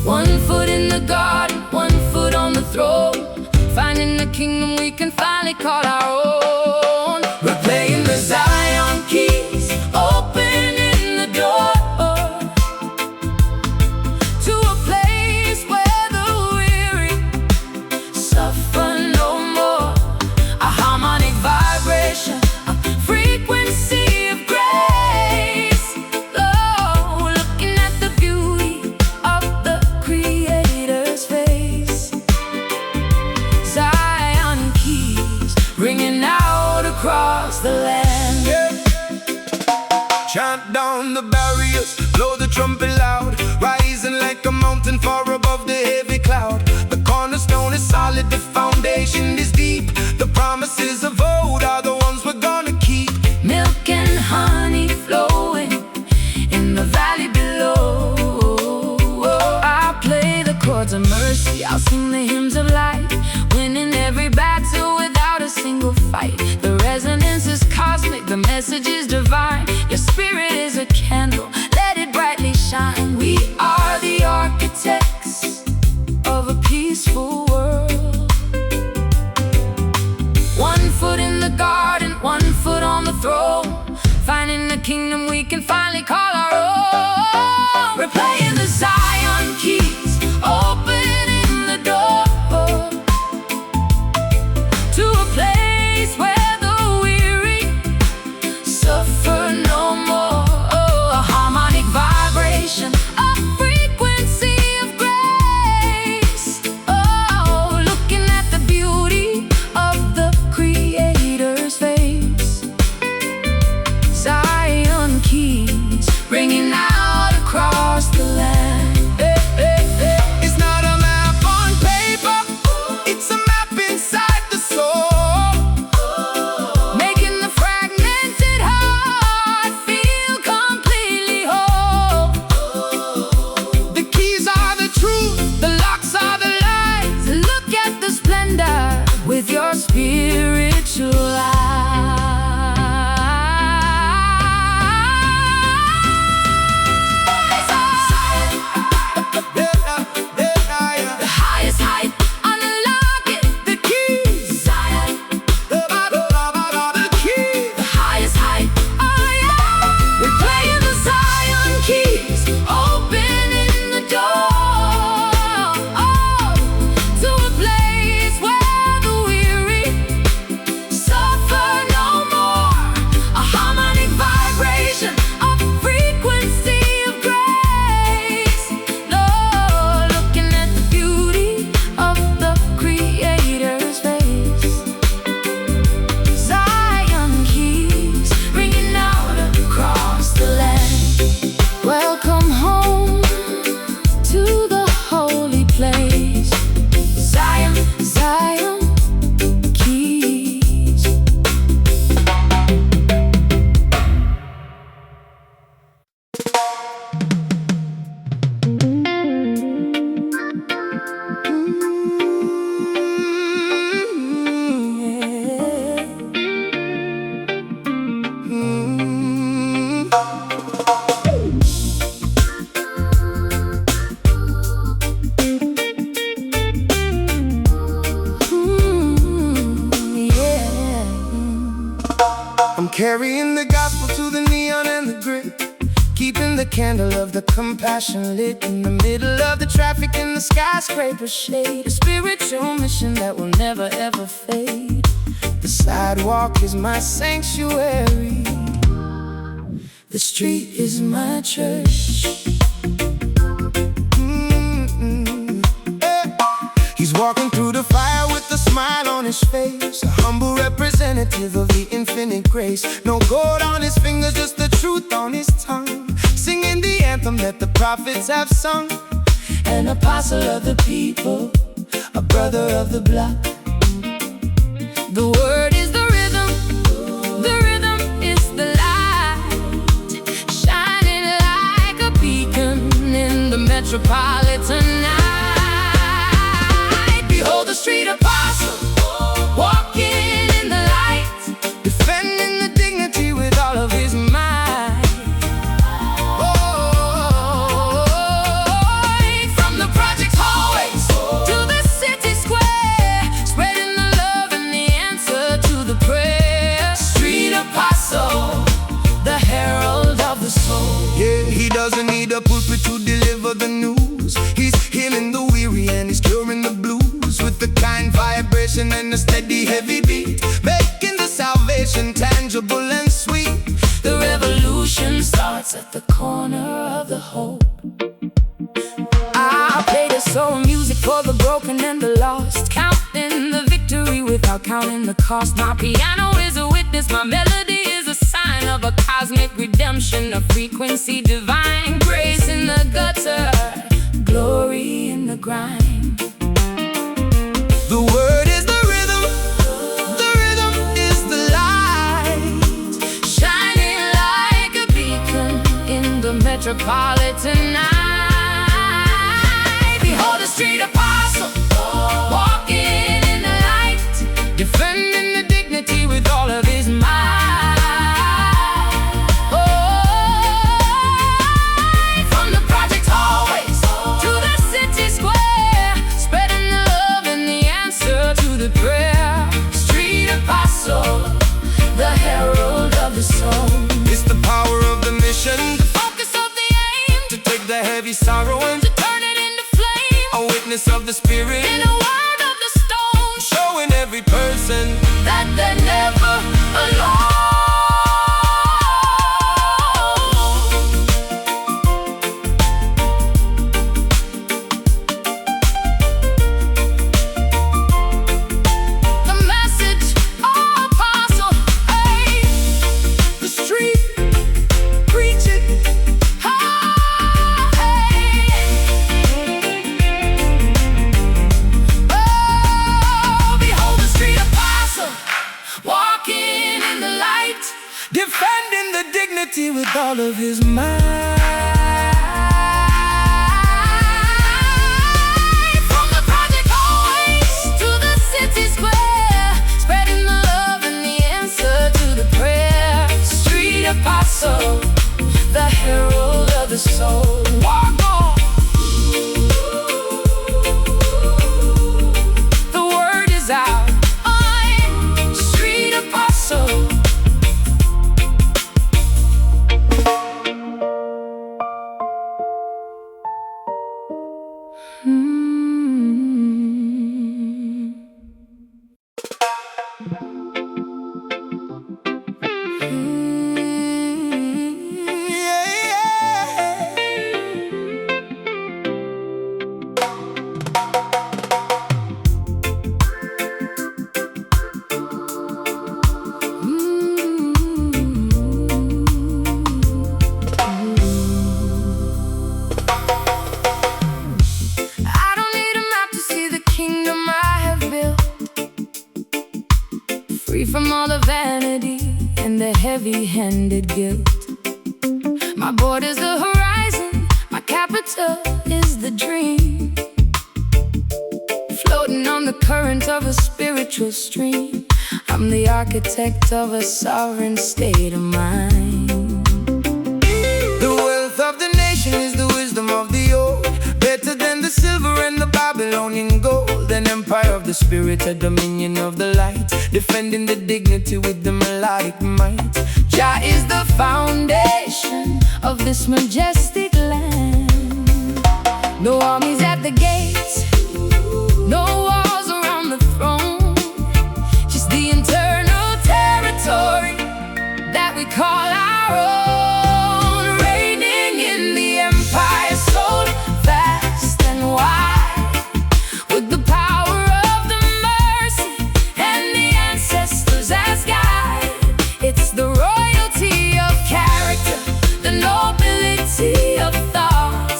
1 foot in the garden, 1 foot on the throne, finding the kingdom we can finally call our own. We're playing the Zion keys, Opening the door to a place mountain far above the heavy cloud. The cornerstone is solid, the foundation is deep. The promises of old are the ones we're gonna keep. Milk and honey flowing in the valley below. I'll play the chords of mercy, I'll sing the hymns of light, winning every battle without a single fight. The resonance is cosmic, the message is divine. Your spirit is a candle, let it brightly shine. We are the architects of a peaceful world. One foot in the garden, one foot on the throne, finding the kingdom we can finally call our own. We're playing the Zion keys, opening the door to a place where the weary suffer no more. A harmonic vibration, a frequency of grace. Oh, looking at the beauty of the Creator's face. Zion keys ringing out across the land. It's not a map on paper, it's a map inside the soul, Making the fragmented heart feel completely whole. the keys are the truth, the locks are the lies. Look at the splendor with your spiritual eyes. The highest height, unlock it. The keys, Zion, the keys. the highest height. Oh yeah, we're playing the Zion keys, opening the door to a place where the weary suffer no more. A harmonic vibration, a frequency of grace. Lord, looking at the beauty of the Creator's face. Zion keys ringing out across the land. Welcome home to the holy place. Zion, Zion keys. I'm carrying the gospel to the neon and the grid, keeping the candle of the compassion lit in the middle of the traffic in the skyscraper shade. A spiritual mission that will never ever fade. The sidewalk is my sanctuary, the street is my church. He's walking through the fire with a smile on his face, a humble representative of the infinite grace. No gold on his fingers, just the truth on his tongue, singing the anthem that the prophets have sung. An apostle of the people, a brother of the block. The word is the rhythm is the light, shining like a beacon in the metropolitan night. Behold the street apostle, walking in the light, Defending the dignity with all of his might. from the project hallways to the city square, spreading the love and the answer to the prayer. Street apostle, the herald of the soul. Yeah, he doesn't need a pulpit to deliver the news. He's healing the weary and he's curing the blues, with the kind vibration and a steady heavy beat, making the salvation tangible and sweet. The revolution starts at the corner of the hope. I play the soul music for the broken and the lost, counting the victory without counting the cost. My piano is a witness, my melody is a sign of a cosmic redemption, a frequency divine, grace in the gutter, glory in the grind. The word is the rhythm is the light, Shining like a beacon in the metropolitan night. Behold the street apostle, walking in the light, defending the dignity with all of his might. Oh, from the project hallways to the city square, spreading the love and the answer to the prayer. Street apostle, the herald of the soul. it's the power of the mission, The focus of the aim, to take the heavy sorrow and to turn it into flame. a witness of the spirit, In a world of the stone, showing every person that they're never alone. The message of apostle, hey, the street preach it. oh, behold the street apostle, walking in the light, Defending the dignity with all of his might. from the project hallways to the city square, spreading the love and the answer to the prayer. Street apostle, the herald of the soul. Walk on. The word is out. I'm street apostle. I don't need a map to see the kingdom I have built, free from all the vanity and the heavy-handed guilt. My border's the horizon, my capital is the dream, floating on the current of a spiritual stream. I'm the architect of a sovereign state of mind. The wealth of the nation is the wisdom of the old, better than the silver and the Babylonian gold. An empire of the spirit, a dominion of the light, defending the dignity with the melodic might. Jah is the foundation of this majestic land. No armies at the gates, no walls around the throne, just the internal territory that we call our own. Reigning in the empire, so vast and wide, with the power of the mercy and the ancestors as guide. It's the royalty of character, the nobility of thought,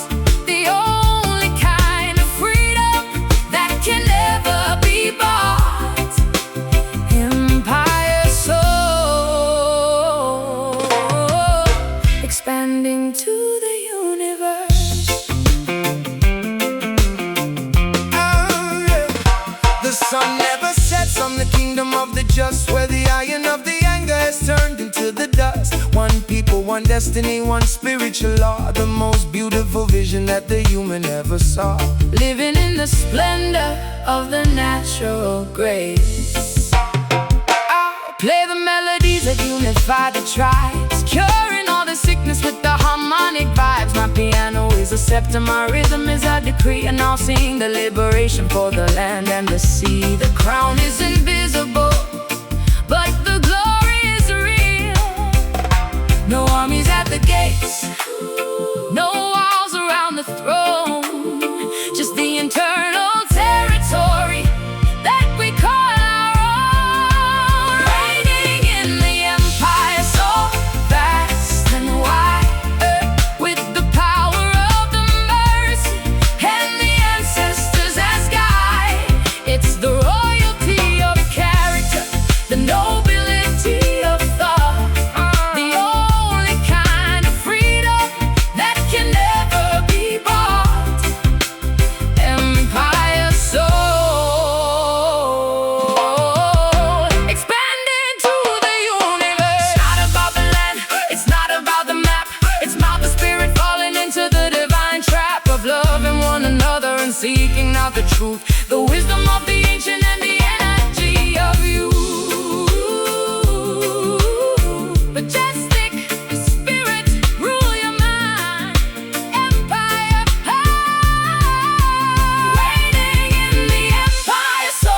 the only kind of freedom that can never be bought. Empire soul, expanding to the universe. The sun never sets on the kingdom of the just, where the iron of the anger has turned into the dust. One people, one destiny, one spiritual law, the most beautiful vision that the human ever saw. Living in the splendor of the natural grace. I'll play the melodies that unify the tribes, curing all the sickness with the harmonic vibes. My piano is a scepter, my rhythm is a decree, and I'll sing the liberation for the land and the sea. The crown is invisible, but the glory is real. No armies at the gates, no walls around the throne, just the internal territory that we call our own. Reigning in the empire so vast and wide, with the power of the mercy of the truth, the wisdom of the ancient and the energy of you. Majestic spirit, rule your mind. Empire high, reigning in the empire so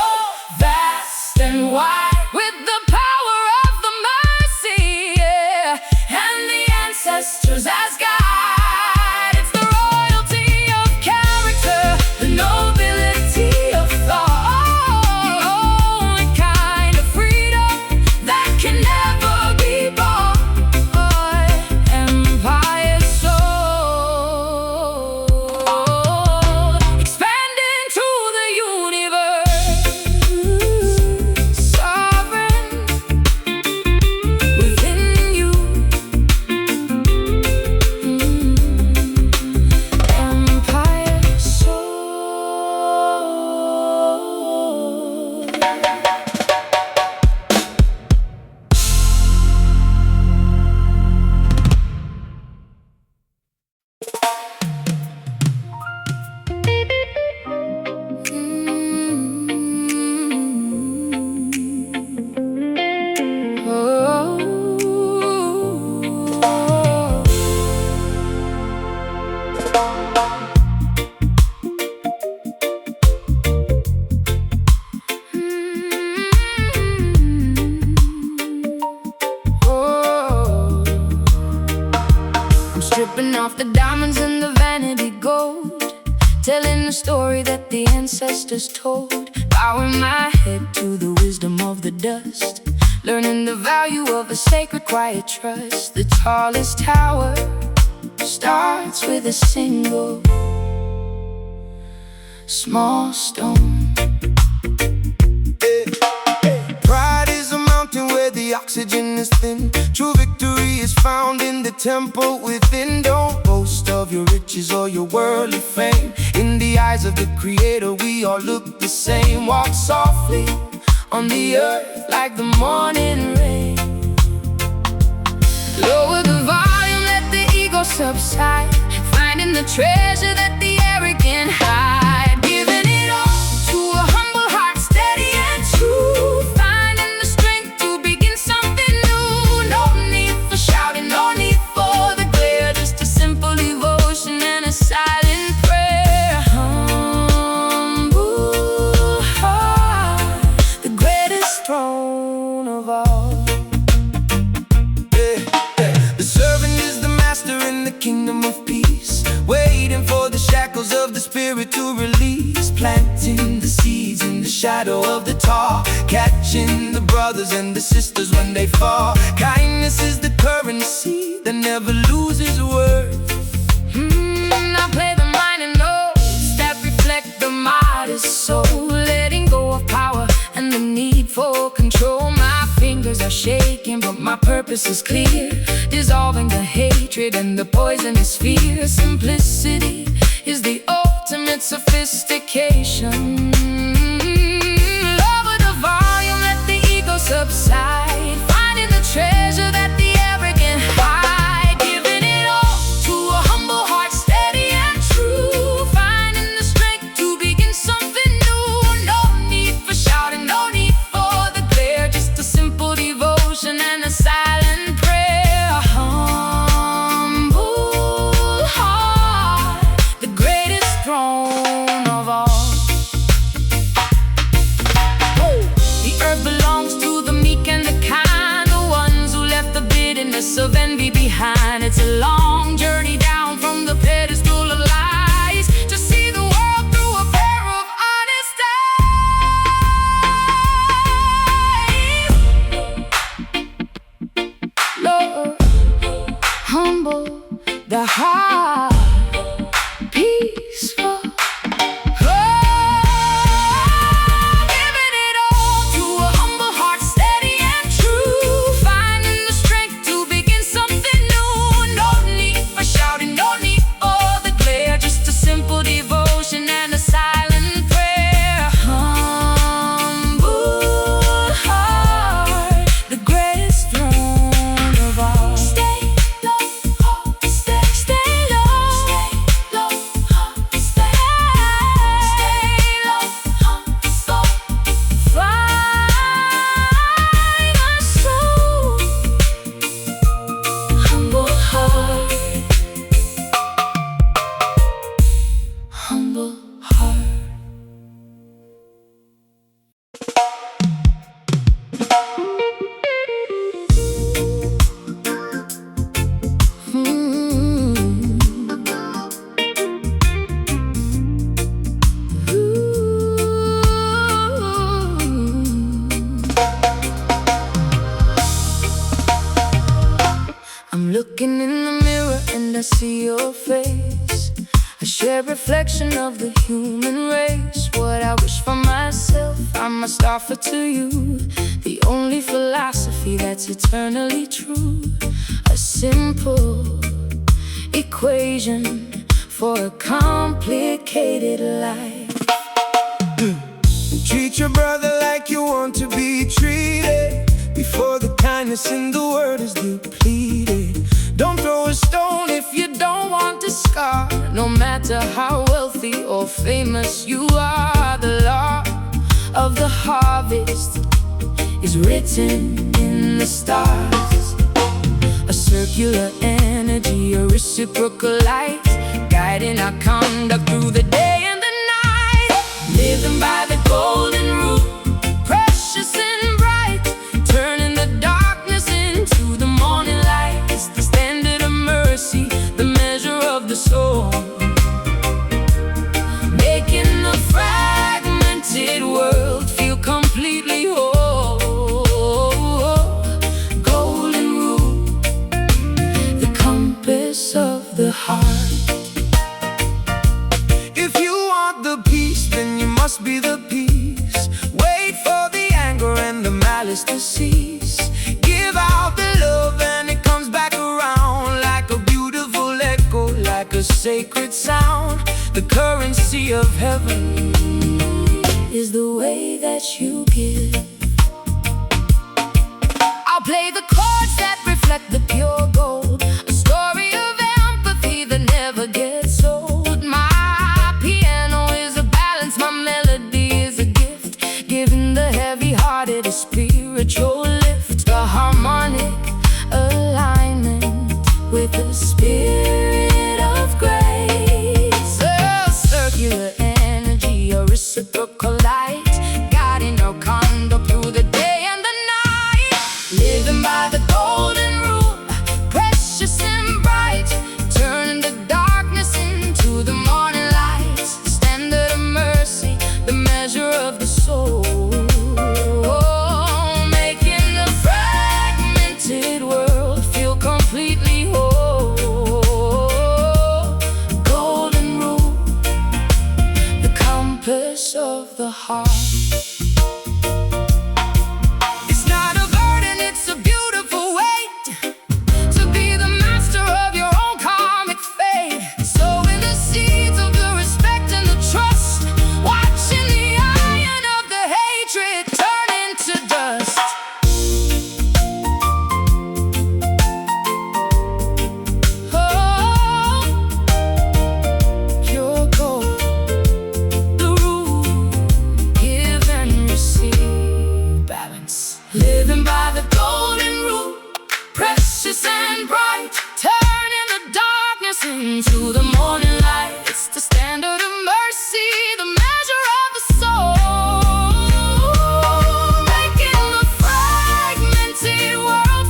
vast and wide, with the power of the mercy, yeah, and the ancestors as guide. It's the royalty of character, the nobility of thought, only kind of freedom that can never be bought. Empire soul, expanding to the universe, sovereign within you. Empire soul. I'm stripping off the diamonds and the vanity gold, telling the story that the ancestors told. Bowing my head to the wisdom of the dust, learning the value of a sacred quiet trust. The tallest tower starts with a single small stone. Pride is a mountain where the oxygen is thin. True victory is found in the temple within. Don't boast of your riches or your worldly fame. In the eyes of the Creator, we all look the same. Walk softly on the earth like the morning rain. Lower the volume, let the ego subside, finding the treasure that the arrogant hide. Giving it all to a humble heart, steady and true, finding the strength to begin something new. No need for shouting, no need for the glare, just a simple devotion and a silent prayer. Humble heart, the greatest throne of all. The servant is the master in the kingdom of peace, waiting for the shackles of the spirit to release. Planting the seeds in the shadow of the tall, catching the brothers and the sisters when they fall. Kindness is the currency that never loses worth. I play the minor notes that reflect the modest soul, letting go of power and the need for control. My fingers are shaking, but my purpose is clear, dissolving the hatred and the poisonous fear. Simplicity is the ultimate sophistication. Lower the volume, let the ego subside, finding the treasure that the arrogant hide. Giving it all to a humble heart, steady and true, finding the strength to begin something new. No need for shouting, no need for the glare, just a simple devotion and a silent prayer. Humble heart, the greatest throne of all. reflection of the human race. What I wish for myself, I must offer to you. The only philosophy that's eternally true. A simple equation for a complicated life. Treat your brother like you want to be treated, before the kindness in the world is depleted. Don't throw a stone if you don't want to scar. No matter how wealthy or famous you are, the law of the harvest is written in the stars. A circular energy, a reciprocal light, guiding our conduct through the day and the night. Living by the golden rule, precious and bright, turning the darkness into the morning light. It's the standard of mercy, the measure of the soul, making the fragmented world feel completely whole. Golden rule, the compass of the heart. If you want the peace, then you must be the peace. Wait for the anger and the malice to cease. Give out the love and it comes back around, like a beautiful echo, like a sacred sound. The currency of heaven is the way that you give. I'll play the chords that reflect the pure gold, a story of empathy that never gets old. My piano is a balance, my melody is a gift, giving the heavy-hearted a spiritual lift. The harmonic alignment with the spirit of grace. A circular energy, a reciprocal light, guiding our conduct through the day and the night. Living by the golden rule, precious and bright, turning the darkness into the morning light. The standard of mercy, the measure of the soul, making the fragmented world feel completely whole. Golden rule, the compass of the heart. It's not a burden, it's a beautiful weight, to be the master of your own karmic fate. Sowing the seeds of the respect and the trust, watching the iron of the hatred turn into dust. Oh, pure gold, the rule, give and receive, balance. Living by the golden rule, precious and bright, turning the darkness into the morning light. It's the standard of mercy, the measure of the soul, making the fragmented world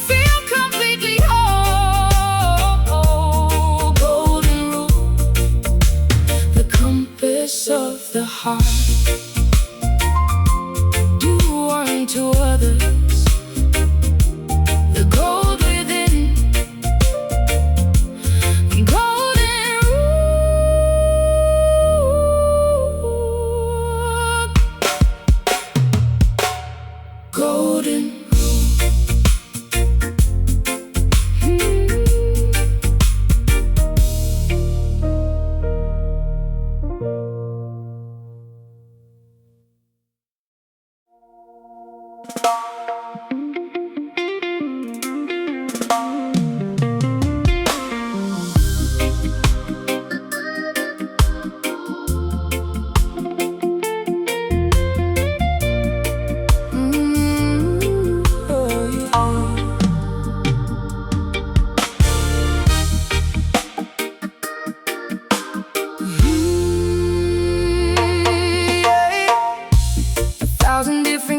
feel completely whole. Golden rule, the compass of the heart. Do unto others the gold within. Golden rule, golden rule.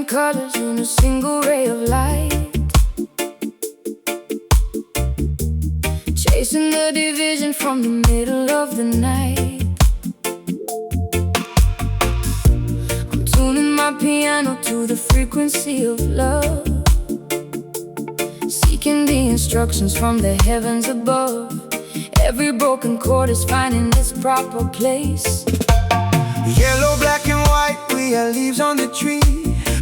Colors in a single ray of light, chasing the division from the middle of the night. I'm tuning my piano to the frequency of love, seeking the instructions from the heavens above. Every broken chord is finding its proper place. Yellow, black, and white, we are leaves on the tree.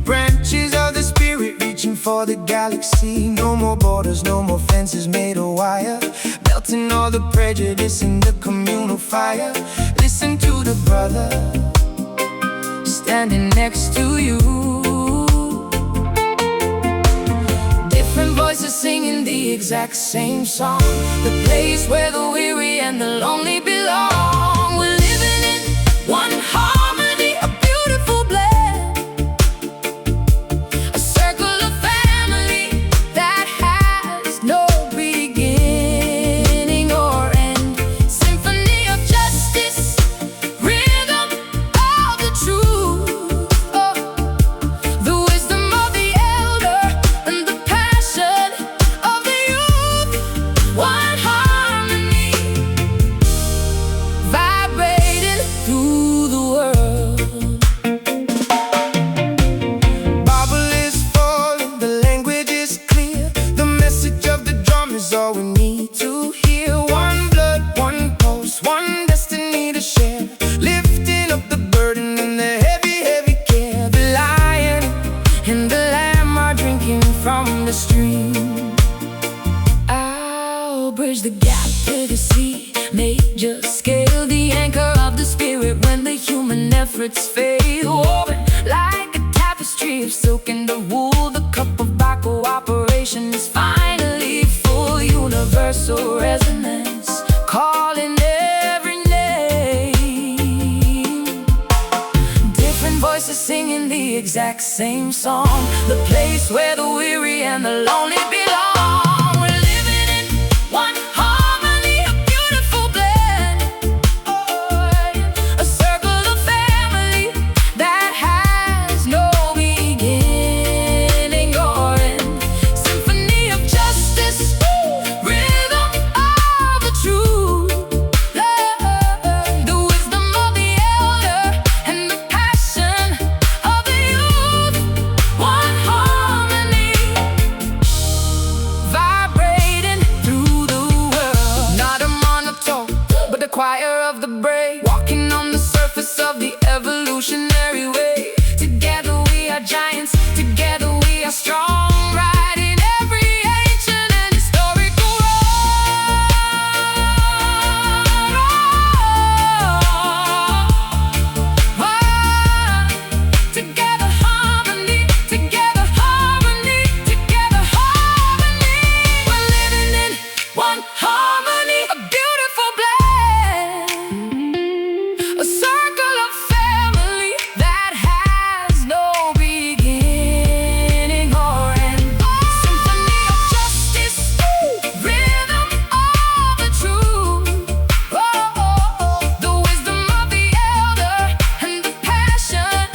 Branches of the spirit reaching for the galaxy. No more borders, no more fences made of wire. Melting all the prejudice in the communal fire. Listen to the brother standing next to you. Different voices singing the exact same song. The place where the weary and the lonely belong. We're living in one harmony, a beautiful blend. A circle of family that has no beginning or end. Symphony of justice, rhythm of the truth. Oh, the wisdom of the elder and the passion of the youth. One harmony, vibrating through the world. Bible is falling, the language is clear. The message of the drum is all we need to hear. One blood, one pulse, one destiny to share. Lifting up the burden and the heavy, heavy care. The lion and the lamb are drinking from the stream. I'll bridge the gap to the sea. Major scale, the anchor of the spirit when the human efforts fail. Woven like a tapestry of silk and the wool. The cup of our cooperation is finally full. Universal resonance, calling every name. Different voices singing the exact same song. The place where the weary and the lonely belong. We're living in one harmony, a beautiful blend. A circle of family that has no beginning or end. Symphony of justice, rhythm of the truth. The wisdom of the elder and the passion of the youth. One harmony, vibrating through the world. Not a monotone, but the choir of the brave. Walking on the surface of the evolutionary way. Together we are giants, together we are strong. Riding every ancient and historical road. Together harmony, together harmony, together harmony. We're living in one harmony, a beautiful blend. A circle of family that has no beginning or end. Symphony of justice, rhythm of the truth. The wisdom of the elder and the passion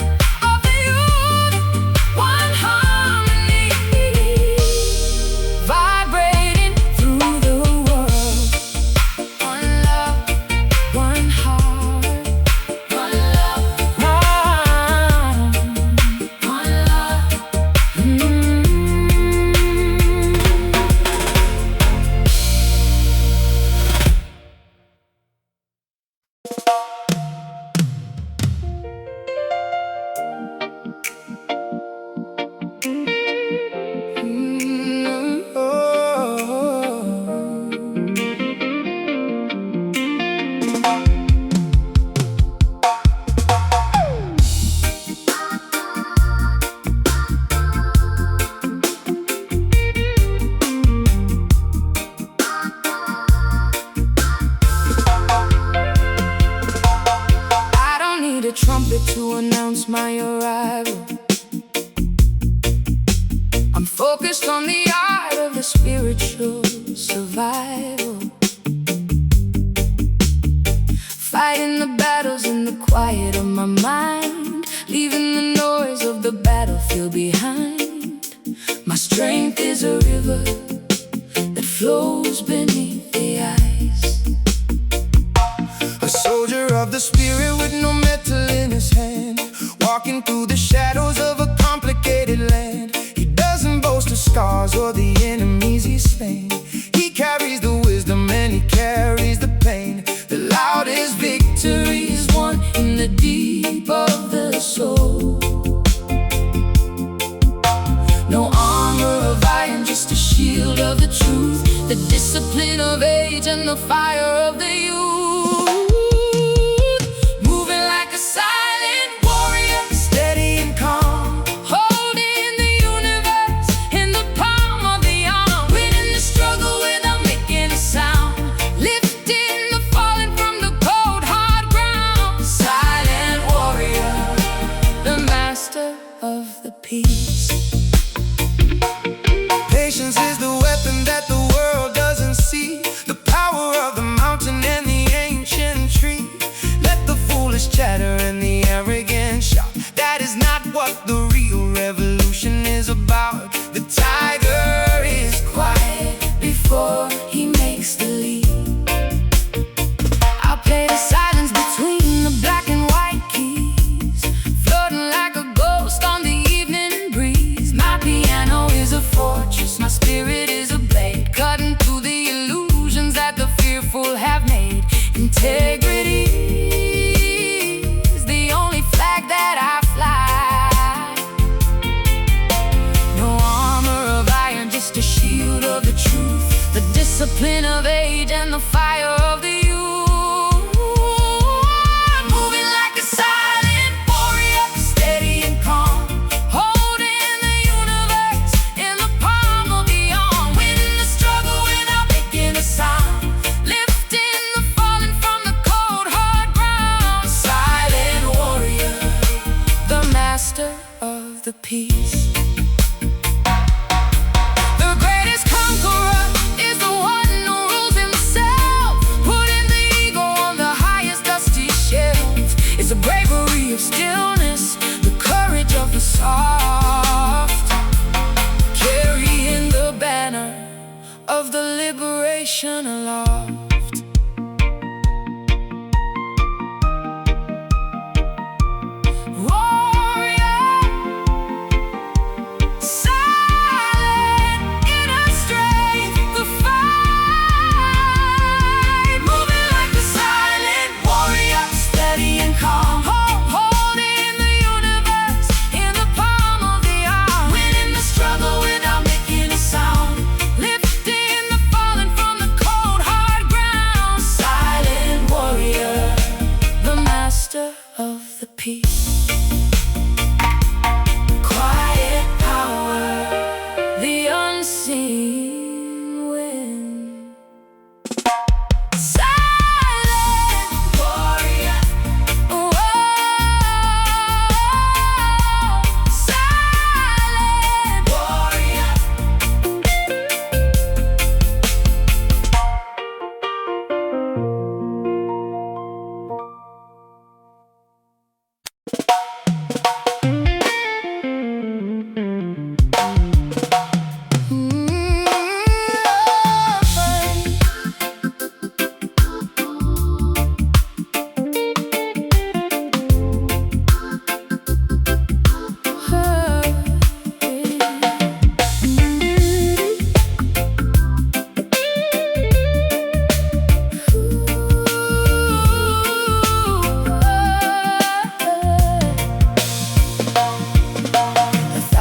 of the youth. One harmony, vibrating through the world. One love, one heart, one love, one love. I don't need a trumpet to announce my arrival. I'm focused on the art of the spiritual survival. Fighting the battles in the quiet of my mind, leaving the noise of the battlefield behind. My strength is a river that flows beneath the ice. A soldier of the spirit with no metal in his hand, walking through the shadows of a complicated land. He doesn't boast of scars or the enemies he's slain. He carries the wisdom and he carries the fire of the youth. Moving like a silent warrior, steady and calm, holding the universe in the palm of the arm. Winning the struggle without making a sound, lifting the fallen from the cold hard ground. Silent warrior, the master of the peace. Patience is the weapon that the world doesn't see. The power of the mountain and the ancient tree. Let the foolish chatter and the arrogant shout. That is not what the real revolution is about. The tiger is quiet before he makes the leap. I'll play the silence between the black and white keys, floating like a ghost on the evening breeze. My piano is a fortress, my spirit is a blade, cutting through the illusions that the fearful have made. Integrity is the only flag that I fly. No armor of iron, just a shield of the truth, the discipline of age and the fire of the youth. Moving like a silent warrior, steady and calm, holding the universe in the palm of the arm. Winning the struggle without making a sound, lifting the fallen from the cold hard ground. Silent warrior, the master of the peace. The greatest conqueror is the one who rules himself, putting the ego on the highest dusty shelf. It's the bravery of stillness, the courage of the soft, carrying the banner of the liberation aloft. Warrior, silent inner strength, the fight. Moving like a silent warrior, steady and calm, holding the universe in the palm of the arm. Winning the struggle without making a sound, lifting the fallen from the cold hard ground. Silent warrior, the master of the peace. Quiet power, the unseen wind. Silent warrior, whoa. Silent warrior.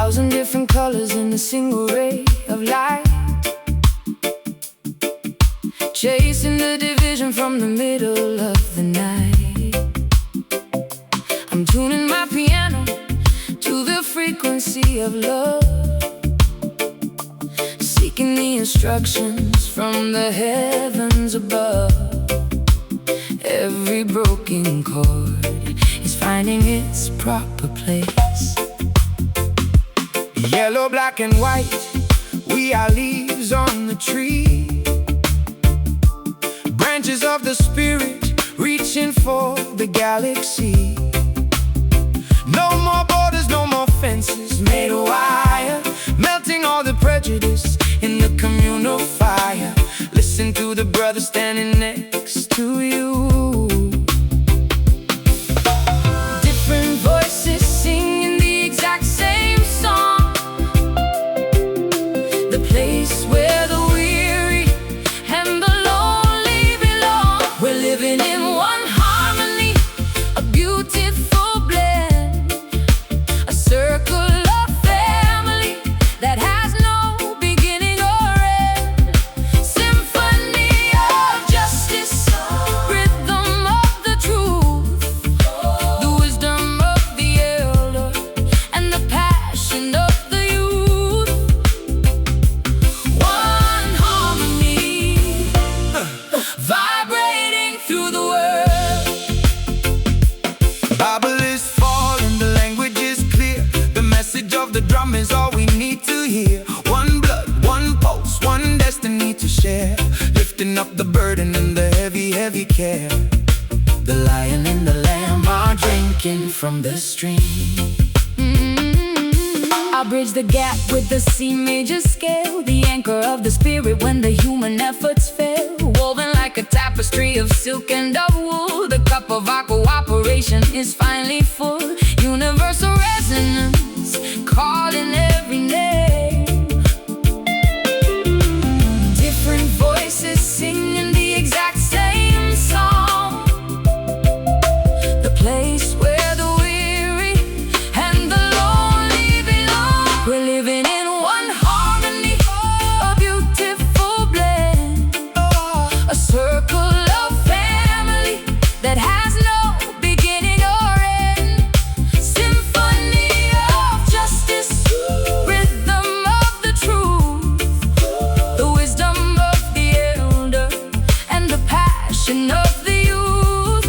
1,000 different colors in a single ray of light, chasing the division from the middle of the night. I'm tuning my piano to the frequency of love, seeking the instructions from the heavens above. Every broken chord is finding its proper place. Yellow, black and white, we are leaves on the tree, branches of the spirit reaching for the galaxy. No more borders, no more fences made of wire, melting all the prejudice in the communal fire. Listen to the brother standing next to you. Different voices singing the exact same song, the place where the weary and the lonely belong. We're living in one harmony, a beautiful of the drum is all we need to hear. One blood, one pulse, one destiny to share, lifting up the burden and the heavy, heavy care. The lion and the lamb are drinking from the stream. I'll bridge the gap with the C major scale, the anchor of the spirit when the human efforts fail. Woven like a tapestry of silk and of wool, the cup of our cooperation is finally full. Universal resonance, calling every name. Different voices singing the exact same song. The place where the weary and the lonely belong. We're living in one harmony, a beautiful blend, a circle of family that has no beginning or end. Symphony of justice, rhythm of the truth, the wisdom of the elder and the passion of the youth.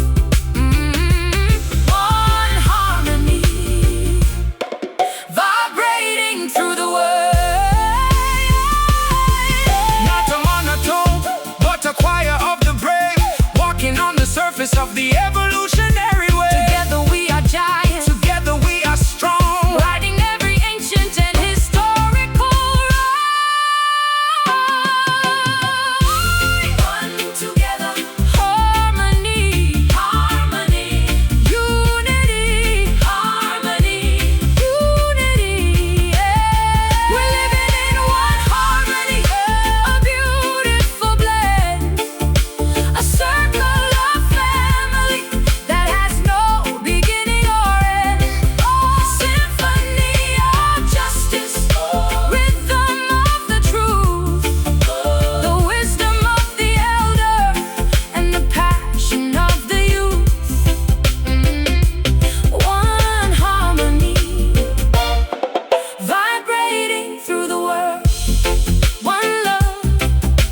One harmony, vibrating through the world. Not a monotone, but a choir of the brave, walking on the surface of the evolutionary way. Together we are giants, Together we are strong, riding every ancient and historical ride. One together, harmony, harmony, unity, harmony, unity. Yeah. We're living in one harmony, a beautiful blend, a circle of family that has no beginning or end. Symphony of justice, rhythm of the truth, the wisdom of the elder and the passion of the youth. One harmony, vibrating through the world. One love,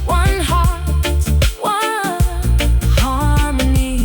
one heart, one harmony.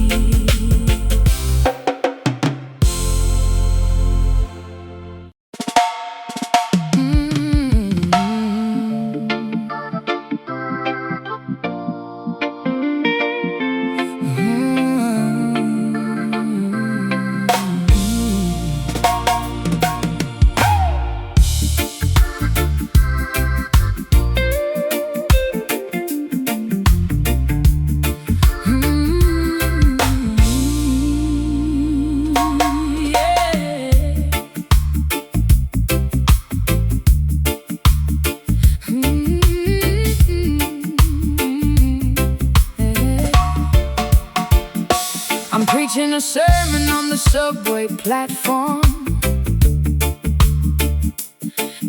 I'm preaching a sermon on the subway platform,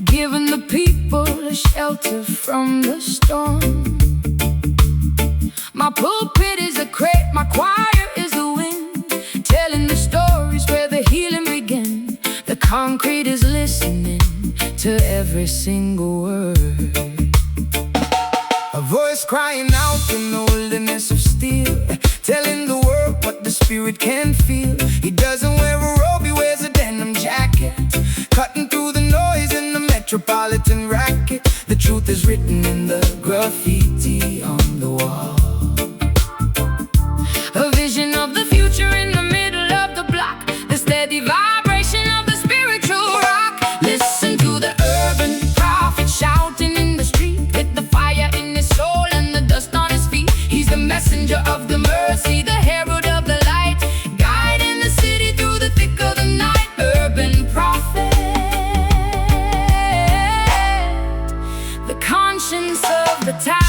giving the people a shelter from the storm. My pulpit is a crate, my choir is the wind, telling the stories where the healing began. The concrete is listening to every single word. a voice crying out in the wilderness of steel, telling the world what the spirit can feel. He doesn't wear a robe, he wears a denim jacket, cutting through the noise in the metropolitan racket. The truth is written in the graffiti on the wall. A vision of the future in the middle of the block, the steady vibration of the spiritual rock. Listen to the urban prophet shouting in the street, with the fire in his soul and the dust on his feet. He's the messenger of the mercy, the herald of the light, guiding the city through the thick of the night. Urban prophet, the conscience of the town.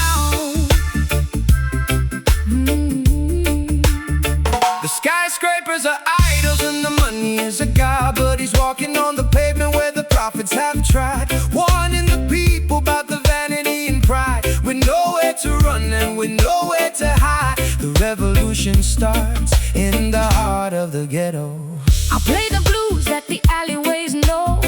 The skyscrapers are idols and the money is a god, but he's walking on the pavement where the prophets have tried, warning the people about the vanity and pride. With nowhere to run and with nowhere to hide, the revolution starts in the heart of the ghetto. I'll play the blues that the alleyways know,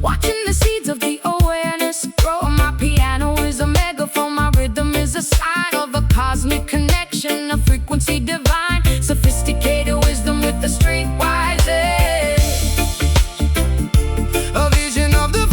watching the seeds of the awareness grow. My piano is a megaphone, my rhythm is a sign of a cosmic connection, a frequency divine, sophisticated wisdom with the streetwise edge. A vision of the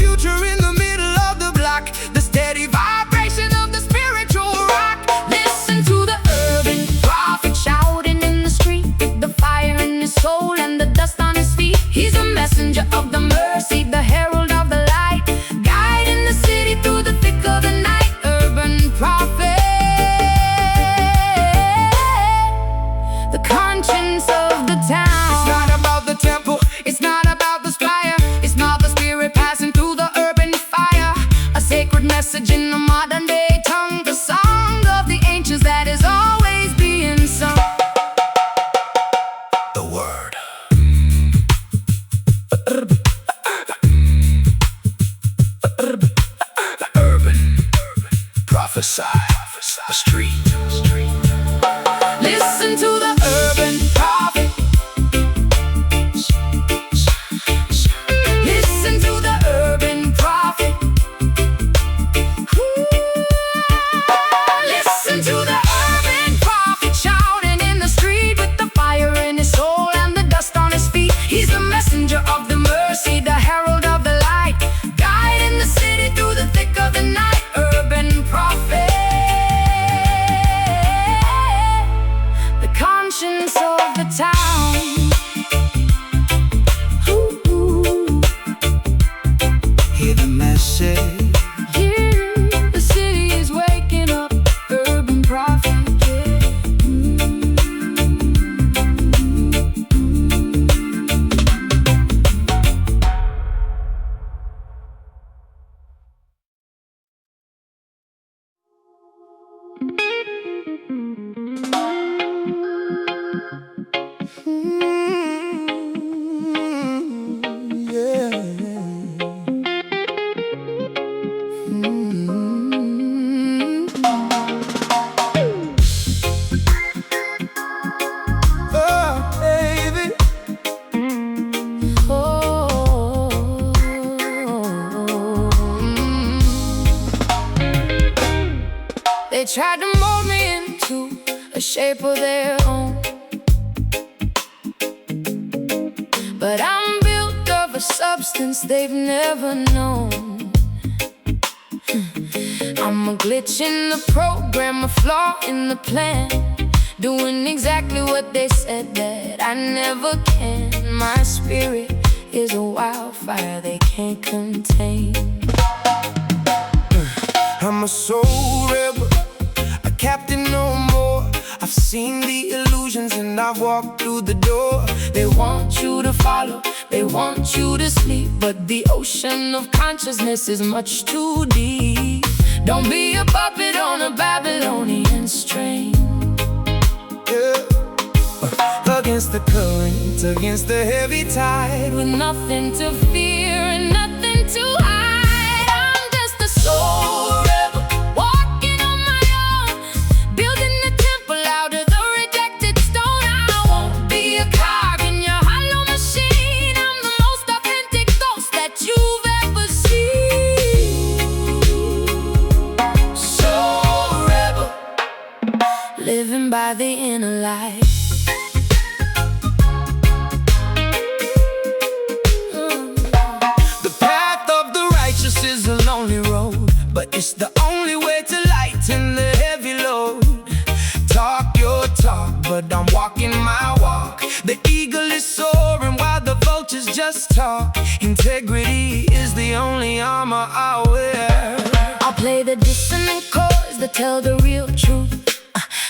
prophesy, a street. Listen to the urban prophet. Listen to the urban prophet. Listen to the urban prophet shouting in the street with the fire in his soul and the dust on his feet. He's the messenger of the mercy, the herald of the light, guiding the city through the thick of the night. Urban prophet, the conscience of the town. Ooh. Hear the message. Here, the city is waking up. Urban prophet. Oh, baby. They tried to mold me into a shape of their own, but I'm built of a substance they've never known. I'm a glitch in the program, a flaw in the plan, doing exactly what they said that I never can. My spirit is a wildfire they can't contain. I'm a soul rebel, a captain no more. I've seen the illusions and I've walked through the door. They want you to follow, they want you to sleep, but the ocean of consciousness is much too deep. Don't be a puppet on a Babylonian string. Yeah. Against the current, against the heavy tide, With nothing to fear and nothing to hide. I'm just a soul rebel, walking on my own, building a temple out of the rejected stone. I won't be a cog in your hollow machine. I'm the most authentic ghost that you've ever seen. Soul rebel, living by the inner light. the path of the righteous is a lonely road, but it's the only way to lighten the heavy load. Talk your talk, but I'm walking my walk. The eagle is soaring while the vultures just talk. Integrity is the only armor I wear. I'll play the dissonant chords that tell the real truth,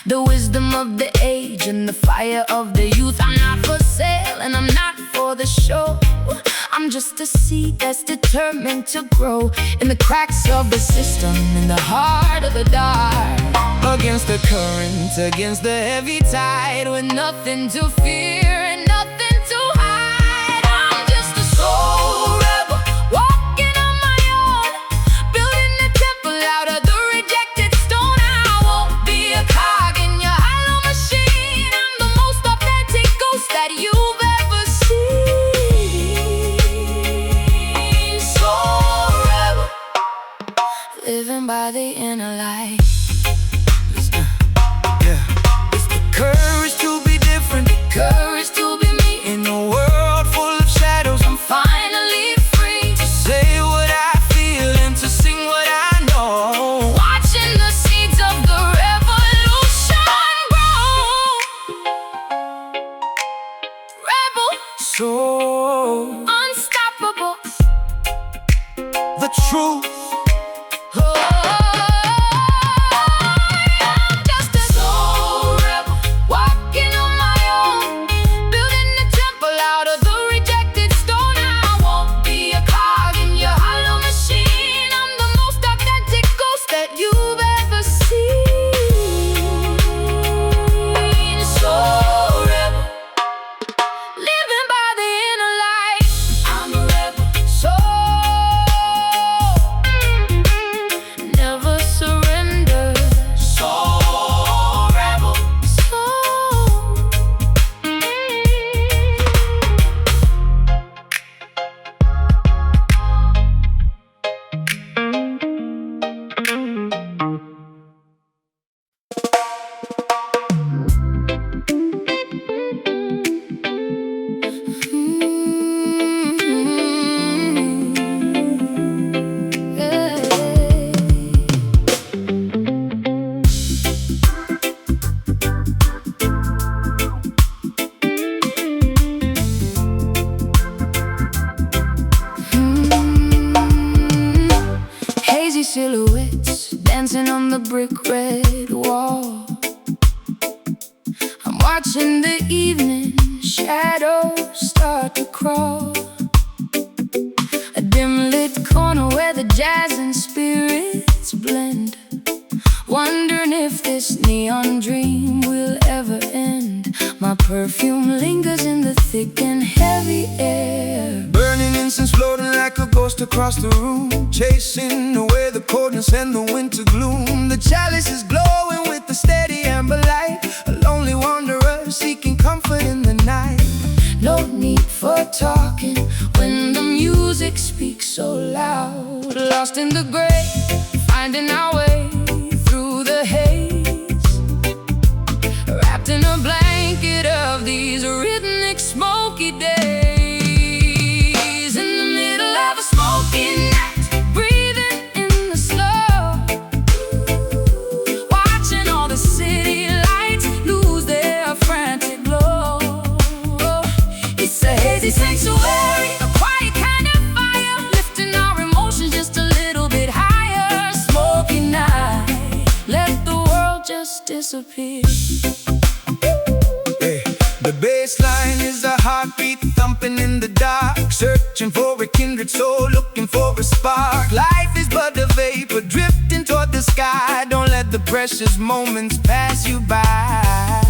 the wisdom of the age and the fire of the youth. I'm not for sale and I'm not for the show. I'm just a seed that's determined to grow in the cracks of the system, in the heart of the dark. Against the current, against the heavy tide, With nothing to fear and nothing to hide. I'm just a soul rebel, walking on my own, building a temple out of the rejected stone. I won't be a cog in your hollow machine. I'm the most authentic ghost that you've ever seen. Soul rebel, living by the inner light. courage to be different, Courage to be me. in a world full of shadows. I'm finally free, To say what I feel and to sing what I know. watching the seeds of the revolution grow. Rebel, So unstoppable. the truth, Oh, I'm just a soul rebel, walking on my own, building a temple out of the rejected stone. I won't be a cog in your hollow machine. I'm the most authentic ghost that you've ever seen. Soul rebel, living by the inner light. I'm a rebel, soul silhouettes dancing on the brick red wall. I'm watching the evening shadows start to crawl. A dim lit corner where the jazz and spirits blend, wondering if this neon dream will ever end. My perfume lingers in the thick and heavy air, burning incense floating like a ghost across the room, chasing away the coldness and the winter gloom. The chalice is glowing with the steady amber light, a lonely wanderer seeking comfort in the night. No need for talking when the music speaks so loud. Lost in the gray, finding our way through the haze, wrapped in a blanket of these rhythmic smoky days. In the middle of a smoky night, breathing in the slow, watching all the city lights lose their frantic glow. It's a hazy sanctuary, a quiet kind of fire, lifting our emotions just a little bit higher. Smoky night, let the world just disappear. The bass line is a heartbeat thumping in the dark, searching for a kindred soul, looking for a spark. Life is but a vapor drifting toward the sky. Don't let the precious moments pass you by.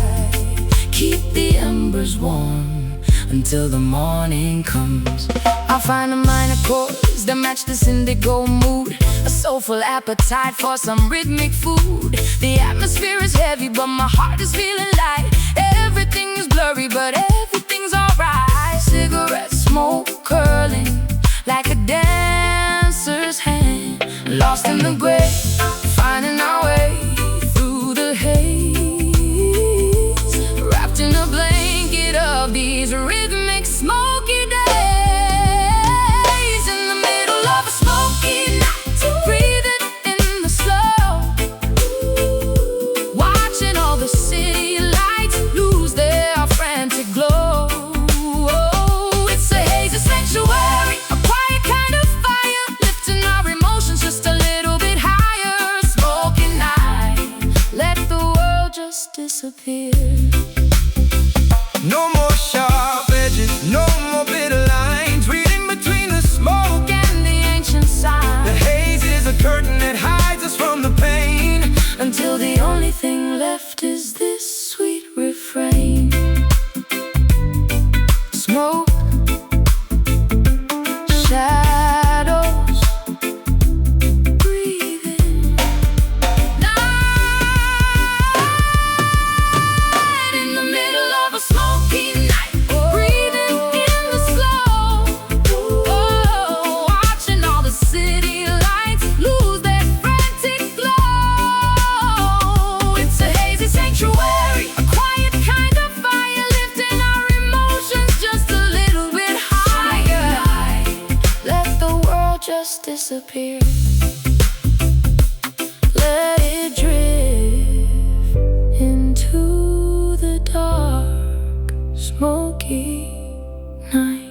Keep the embers warm until the morning comes. I'll find the minor chords that match this indigo mood, a soulful appetite for some rhythmic food. The atmosphere is heavy, but my heart is feeling light. Everything is blurry, but everything's alright. Cigarette smoke curling like a dancer's hand, lost in the gray, finding our way through the haze, wrapped in a blanket of these rhythmic smoky days. In the middle of a smoky night, breathing in the slow, watching all the city lights lose their frantic glow. It's a hazy sanctuary, a quiet kind of fire, lifting our emotions just a little bit higher. Smoky night, let the world just disappear. No more sharp edges, no more bitter lines, reading between the smoke And the ancient sign, The haze is a curtain that hides us from the pain, until the only thing left is this sweet refrain. Smoke, shadows, breathing. Night, in the middle of a smoky night, breathing in the slow, watching all the city lights lose their frantic glow. It's a hazy sanctuary, a quiet kind of fire, lifting our emotions just a little bit higher. Let the world just disappear. Let it drift into the dark, smoky night.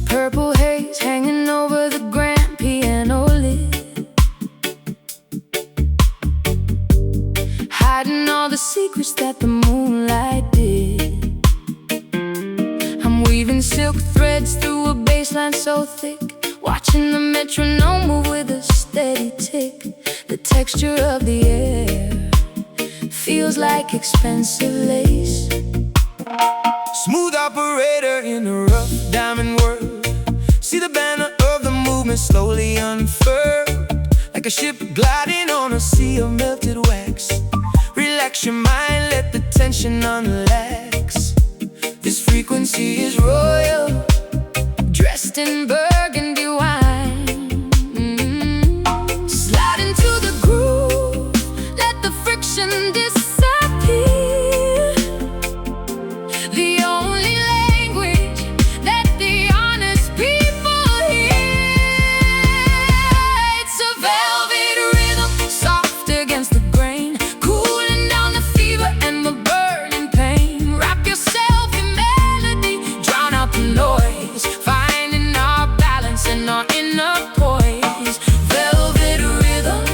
Purple haze hanging over the grand piano lid, hiding all the secrets that the moonlight did. I'm weaving silk threads through a bassline so thick, watching the metronome move with a steady tick. The texture of the air feels like expensive lace, Smooth operator in a rough diamond world. See the banner of the movement slowly unfurled, like a ship gliding on a sea of melted wax. Relax your mind, let the tension unlax. This frequency is royal, dressed in burgundy wine. Slide into the groove, let the friction disappear. The only language that the honest people hear. It's a velvet rhythm, soft against the grain, cooling down the fever and the burning pain. Wrap yourself in melody, drown out the noise, finding our balance and our inner poise. Velvet rhythm,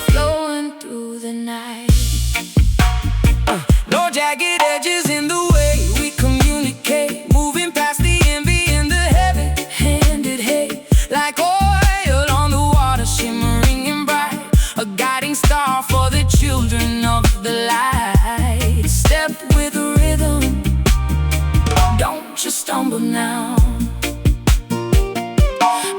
flowing through the night. No jagged edges in the way we communicate, moving past the envy and the heavy-handed hate. Like oil on the water, shimmering and bright, a guiding star for the children of the light. Step with rhythm, don't just stumble now.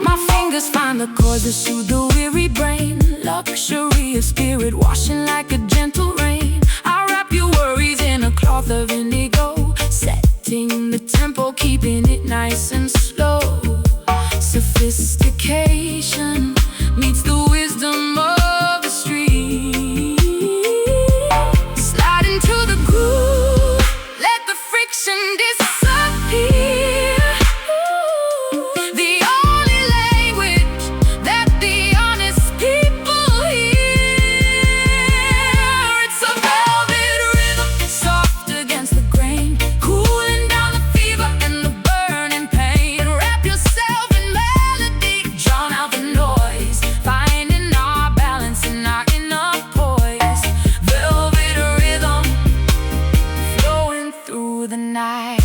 My fingers find the chords that soothe the weary brain. Luxury of spirit, washing like a gentle rain. I wrap your worries in a cloth of indigo, setting the tempo, keeping it nice and slow. Sophistication meets the wisdom of the street. Slide into the groove, let the friction disappear. The only language that the honest people hear. It's a velvet rhythm, soft against the grain, cooling down the fever and the burning pain. Wrap yourself in melody, drown out the noise, finding our balance and our inner poise. Velvet rhythm, flowing through the night.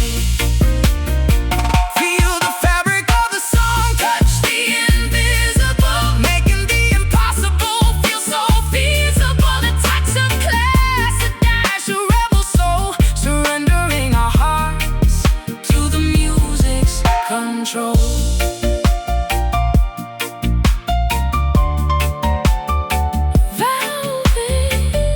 Feel the fabric of the song, touch the invisible, making the impossible feel so feasible. A touch of class, a dash of rebel soul, surrendering our hearts to the music's control. Velvet,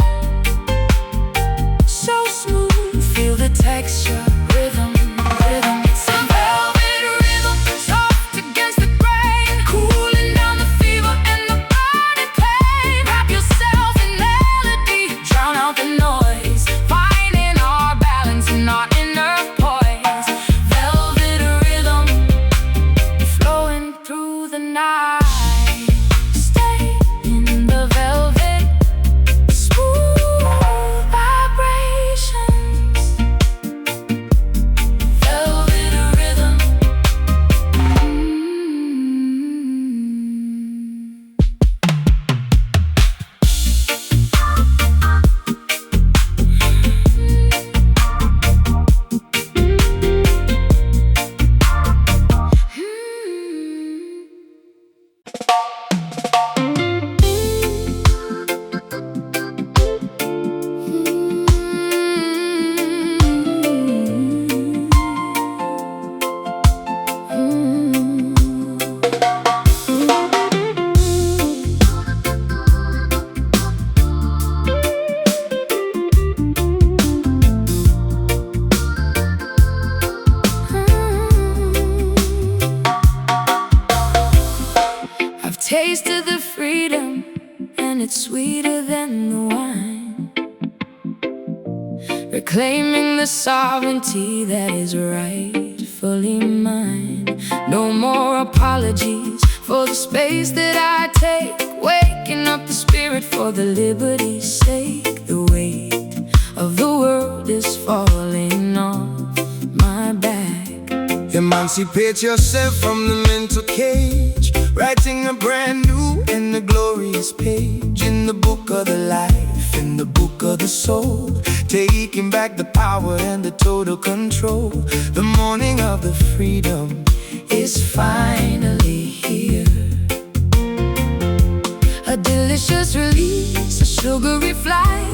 so smooth, feel the texture, rhythm, rhythm. It's a velvet rhythm, soft against the grain, cooling down the fever and the burning pain. Wrap yourself in melody, drown out the noise, finding our balance and our inner poise. Velvet rhythm, flowing through the night. Stay in the velvet, smooth vibrations. Velvet rhythm. I've tasted the freedom, and it's sweeter than the wine. Reclaiming the sovereignty that is rightfully mine. No more apologies for the space that I take, waking up the spirit for the liberty's sake. The weight of the world is falling off my back. Emancipate yourself from the mental cage, writing a brand new and a glorious page in the book of the life, in the book of the soul, taking back the power and the total control. The morning of the freedom is finally here. A delicious release, a sugary flight,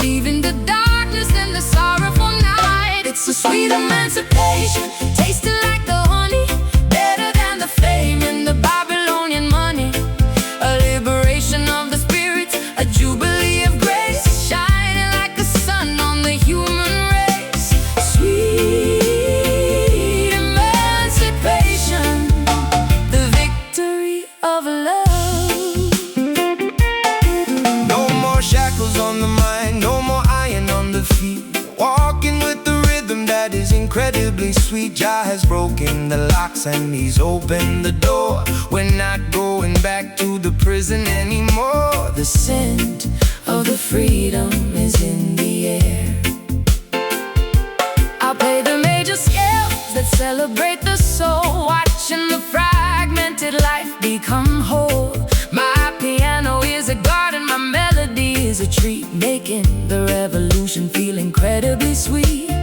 leaving the darkness and the sorrowful night. It's a Sweet emancipation, tasting like the honey, better than the fame in the Babylonian money. A liberation of the spirit, a jubilee of grace, shining like a sun on the human race. Sweet emancipation, the victory of love. No more shackles on the mind, no more iron on the feet. Walking with the rhythm that is incredibly sweet. Jah has broken the locks and he's opened the door. We're not going back to the prison anymore. The scent of the freedom is in the air. I'll play the major scales that celebrate the soul, watching the fragmented life become whole. My piano is a garden, my melody is a treat, making the revolution feel incredibly sweet.